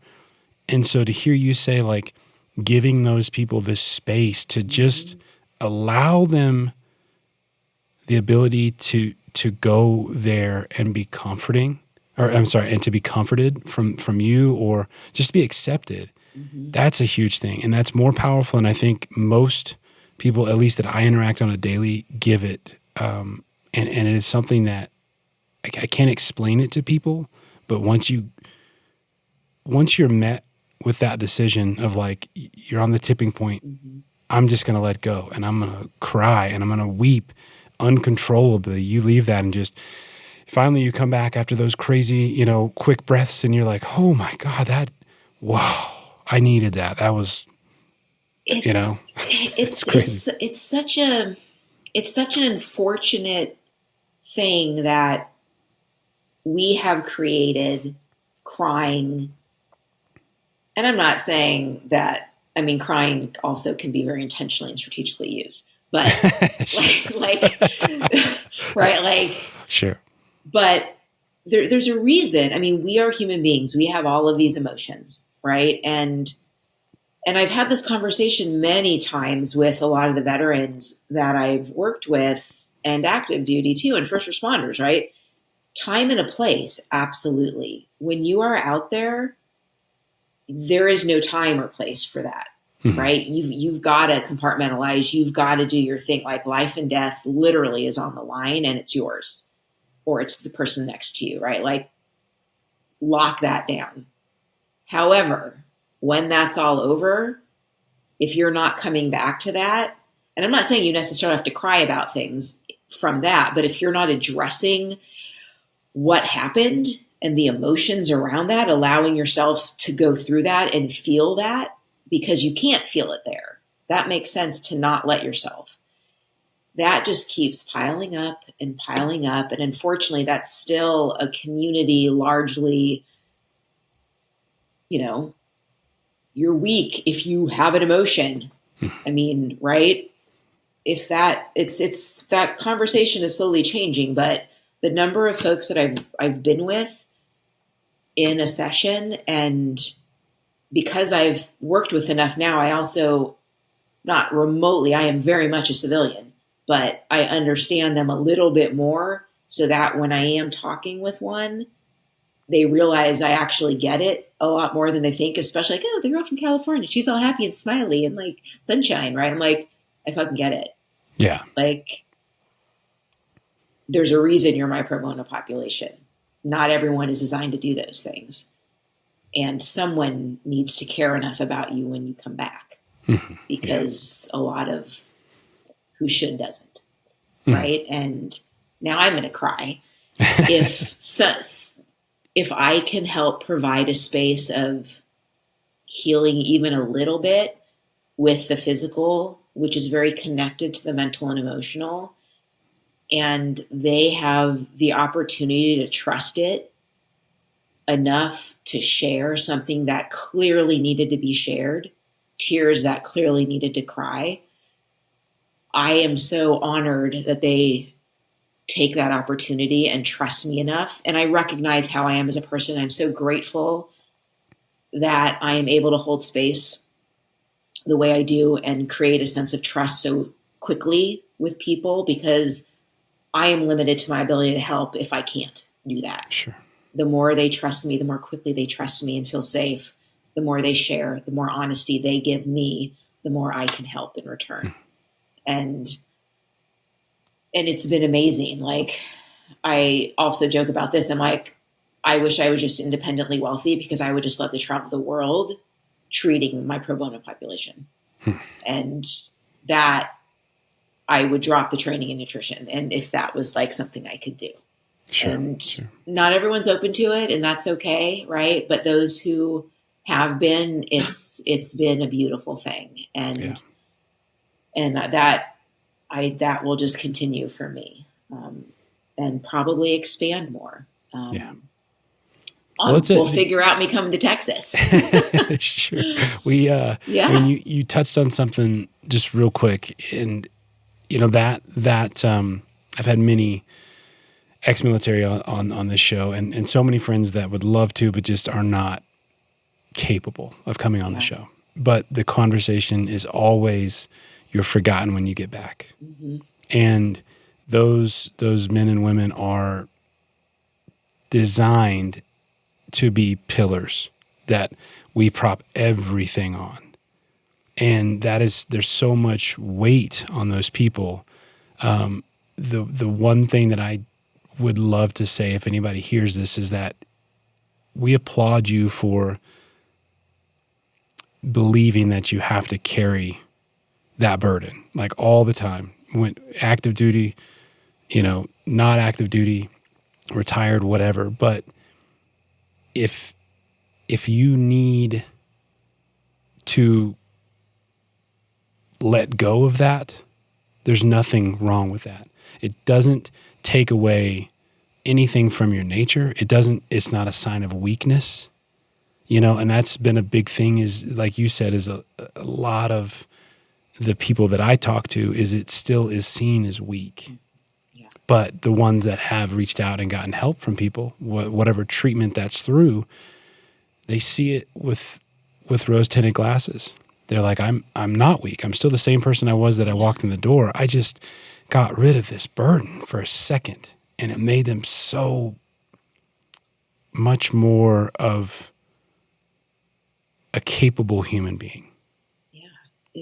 And so to hear you say, like, giving those people this space to just allow them the ability to go there and be comforting, and to be comforted from you, or just be accepted. That's a huge thing. And that's more powerful than I think most people, at least that I interact on a daily, give it. And it is something that I can't explain it to people, but once you're met with that decision of like, you're on the tipping point, I'm just going to let go, and I'm going to cry, and I'm going to weep uncontrollably. You leave that, and just finally you come back after those crazy, quick breaths, and you're like, oh my God, wow, I needed that. That was, it's crazy.
It's such an unfortunate thing that we have created crying. And I'm not saying that, crying also can be very intentionally and strategically used, but right?
Sure.
But there's a reason. We are human beings. We have all of these emotions, right? And I've had this conversation many times with a lot of the veterans that I've worked with, and active duty too, and first responders, right? Time and a place, absolutely. When you are out there is no time or place for that, right? You've got to compartmentalize. You've got to do your thing. Like, life and death literally is on the line, and it's yours, or it's the person next to you, right? Like, lock that down. However, when that's all over, if you're not coming back to that, and I'm not saying you necessarily have to cry about things from that, but if you're not addressing what happened and the emotions around that, allowing yourself to go through that and feel that, because you can't feel it there, that makes sense to not let yourself. That just keeps piling up and piling up. And unfortunately, that's still a community largely, you're weak if you have an emotion. Right? If that, it's that conversation is slowly changing, but the number of folks that I've been with in a session, and because I've worked with enough now, I also, not remotely, I am very much a civilian, but I understand them a little bit more so that when I am talking with one, they realize I actually get it a lot more than they think, especially like, oh, the girl from California, she's all happy and smiley and like sunshine, right? I'm like, I fucking get it.
Yeah.
Like, there's a reason you're my pro bono population. Not everyone is designed to do those things. And someone needs to care enough about you when you come back, because a lot of who should doesn't, right? And now I'm going to cry. If I can help provide a space of healing even a little bit with the physical, which is very connected to the mental and emotional, and they have the opportunity to trust it enough to share something that clearly needed to be shared, tears that clearly needed to cry, I am so honored that they take that opportunity and trust me enough. And I recognize how I am as a person. I'm so grateful that I am able to hold space the way I do and create a sense of trust so quickly with people, because I am limited to my ability to help if I can't do that.
Sure.
The more they trust me, the more quickly they trust me and feel safe, the more they share, the more honesty they give me, the more I can help in return. And it's been amazing. Like, I also joke about this. I'm like, I wish I was just independently wealthy, because I would just love to travel the world treating my pro bono population. And that I would drop the training in nutrition. And if that was like something I could do.
Sure.
And not everyone's open to it, and that's okay. Right. But those who have been, it's been a beautiful thing. And that will just continue for me, and probably expand more. We'll figure out me coming to Texas.
Sure. We, I mean, you touched on something just real quick, and you know, that I've had many ex-military on this show, and so many friends that would love to, but just are not capable of coming on the show. But the conversation is always, you're forgotten when you get back. And those men and women are designed to be pillars that we prop everything on. And there's so much weight on those people. The one thing that I would love to say, if anybody hears this, is that we applaud you for believing that you have to carry that burden, like all the time. When active duty, not active duty, retired, whatever. But if you need to let go of that, there's nothing wrong with that. It doesn't take away anything from your nature. It's not a sign of weakness, and that's been a big thing, is like you said, is a lot of the people that I talk to, is it still is seen as weak. Yeah. But the ones that have reached out and gotten help from people, whatever treatment that's through, they see it with rose-tinted glasses. They're like, I'm not weak. I'm still the same person I was that I walked in the door. I just got rid of this burden for a second, and it made them so much more of a capable human being.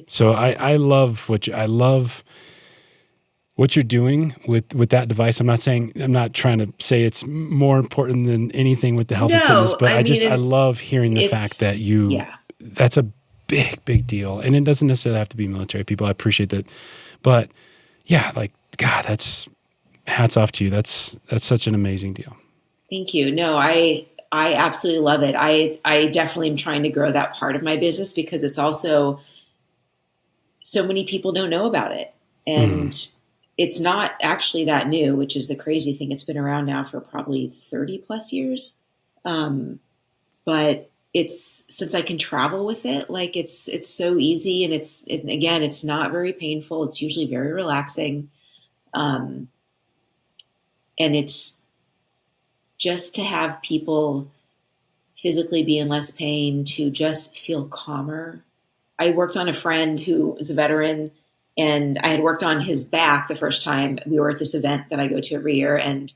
So I love what you're doing with that device. I'm not trying to say it's more important than anything with the health and fitness, but I love hearing the fact that that's a big deal. And it doesn't necessarily have to be military people. I appreciate that. But yeah, like, God, that's hats off to you. That's such an amazing deal.
Thank you. No, I absolutely love it. I definitely am trying to grow that part of my business, because it's also, so many people don't know about it. And it's not actually that new, which is the crazy thing. It's been around now for probably 30 plus years. But it's, since I can travel with it, like it's so easy, and it's not very painful. It's usually very relaxing. And And it's just to have people physically be in less pain, to just feel calmer. I worked on a friend who was a veteran, and I had worked on his back the first time. We were at this event that I go to every year, and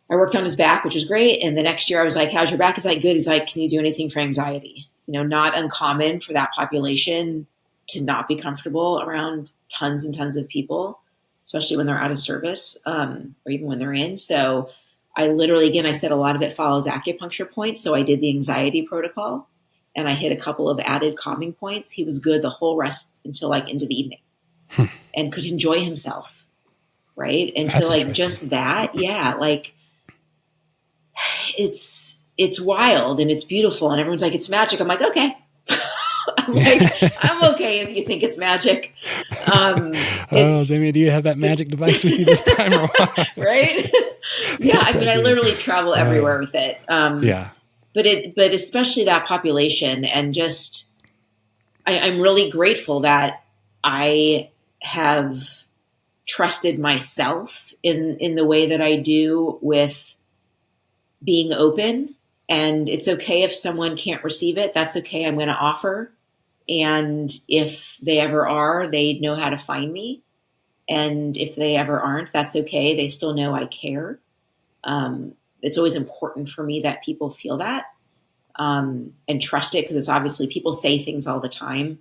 I worked on his back, which was great. And the next year I was like, how's your back? He's like, good. He's like, can you do anything for anxiety? Not uncommon for that population to not be comfortable around tons and tons of people, especially when they're out of service, or even when they're in. So I literally, again, I said a lot of it follows acupuncture points. So I did the anxiety protocol, and I hit a couple of added calming points. He was good the whole rest until like into the evening and could enjoy himself. Right. And
That's
so like just that, yeah, like it's wild and it's beautiful. And everyone's like, it's magic. I'm like, okay. I'm like, I'm okay if you think it's magic.
Zamia, do you have that magic device with you this time or what?
Right? Yeah.
Yes,
I mean, I literally travel everywhere with it.
Yeah.
But especially that population, and just, I'm really grateful that I have trusted myself in the way that I do with being open. And it's okay if someone can't receive it. That's okay. I'm going to offer. And if they ever are, they know how to find me. And if they ever aren't, that's okay. They still know I care. It's always important for me that people feel that and trust it, because it's obviously, people say things all the time.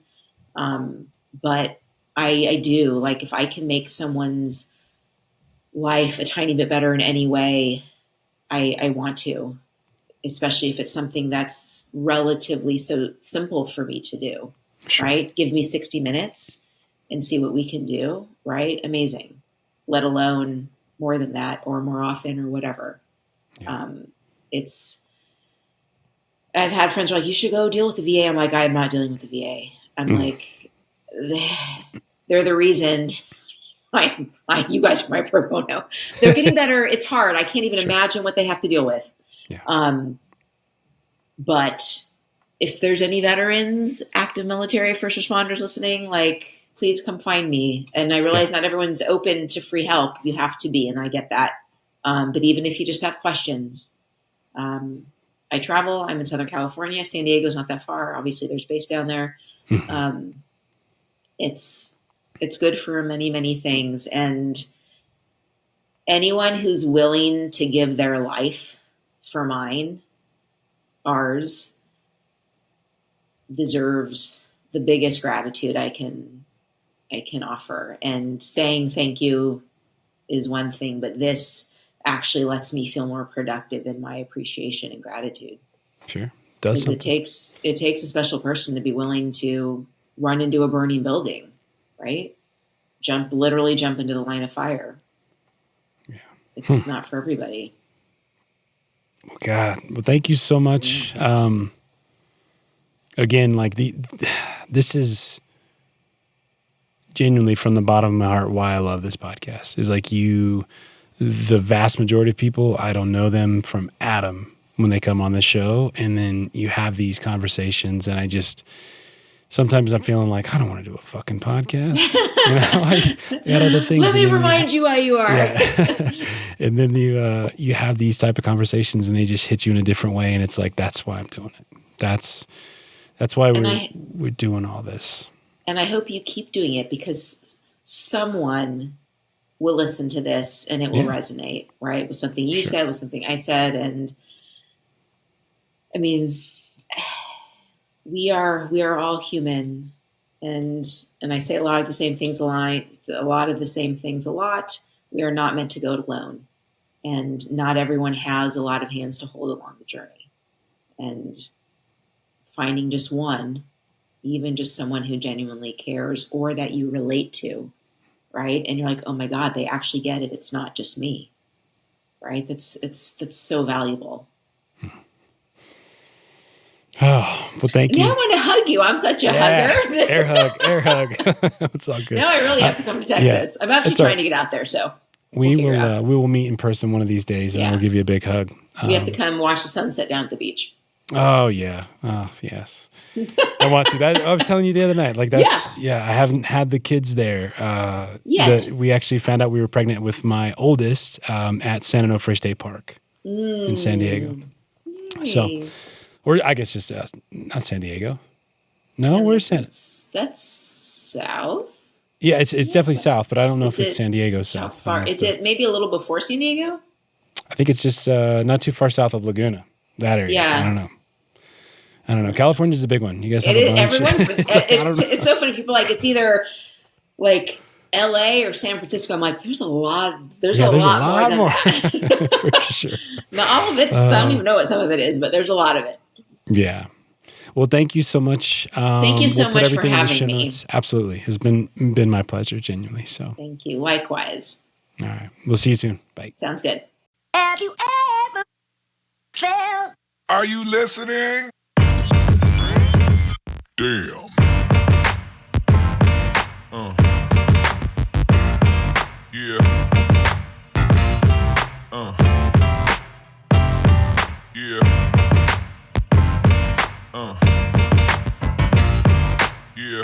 But I do, like, if I can make someone's life a tiny bit better in any way, I want to, especially if it's something that's relatively so simple for me to do. Sure. Right? Give me 60 minutes and see what we can do. Right? Amazing. Let alone more than that, or more often, or whatever. Yeah. I've had friends who are like, you should go deal with the VA. I'm like, I'm not dealing with the VA. I'm like, they're the reason you guys are my pro bono. They're getting better. It's hard. I can't even imagine what they have to deal with. Yeah. But if there's any veterans, active military, first responders listening, like, please come find me. And I realize not everyone's open to free help. You have to be, and I get that. But even if you just have questions, I travel. I'm in Southern California. San Diego's not that far. Obviously, there's base down there. It's good for many, many things. And anyone who's willing to give their life for mine, ours, deserves the biggest gratitude I can offer. And saying thank you is one thing, but this actually lets me feel more productive in my appreciation and gratitude.
Sure.
Because it takes a special person to be willing to run into a burning building, right? Literally jump into the line of fire. Yeah. It's not for everybody.
Well, God. Well, thank you so much. Again, like this is genuinely from the bottom of my heart why I love this podcast. Is like the vast majority of people, I don't know them from Adam when they come on the show. And then you have these conversations, and sometimes I'm feeling like, I don't want to do a fucking podcast. Like, got other things.
Let me remind you why you are.
Yeah. And then you have these type of conversations, and they just hit you in a different way. And it's like, that's why I'm doing it. That's why we're doing all this.
And I hope you keep doing it, because someone will listen to this and it will resonate, right? With something you said, with something I said. And I mean, we are all human, and I say a lot of the same things a lot. We are not meant to go it alone, and not everyone has a lot of hands to hold along the journey. And finding just one, even just someone who genuinely cares or that you relate to, right? And you're like, oh my God, they actually get it. It's not just me, right? That's so valuable.
Oh, well, thank you.
Now I want to hug you. I'm such a hugger.
Air hug. It's all good.
Now I really have to come to Texas. I'm actually trying to get out there, so
we will meet in person one of these days, and I will give you a big hug.
We have to come watch the sunset down at the beach.
Oh yeah. Oh yes. I want to. That I was telling you the other night. Like that's I haven't had the kids there.
Yet.
We actually found out we were pregnant with my oldest at San Onofre State Park in San Diego. So,
Nice.
or I guess just not San Diego. No, where's San?
That's south.
Yeah, it's definitely south, but I don't know
Is
if it's
it-
San Diego
How
south.
far is it? Maybe a little before San Diego.
I think it's just not too far south of Laguna. That area.
Yeah.
I don't know. California's a big one. You guys have
It
a
is
bunch.
everyone.
It's like, I don't know.
It's so funny. People like it's either like L.A. or San Francisco. I'm like, there's a lot. There's a lot more than that.
for sure.
Now, all of it's. I don't even know what some of it is, but there's a lot of it.
Yeah. Well, thank you so much.
Thank you so
we'll put
much for
everything in the
having
show
me.
notes. Absolutely. It's been my pleasure, genuinely. So,
Thank you. Likewise.
all right. We'll see you soon. Bye.
Sounds good.
Have you ever felt
Are you listening? Damn. Yeah. Yeah. Yeah.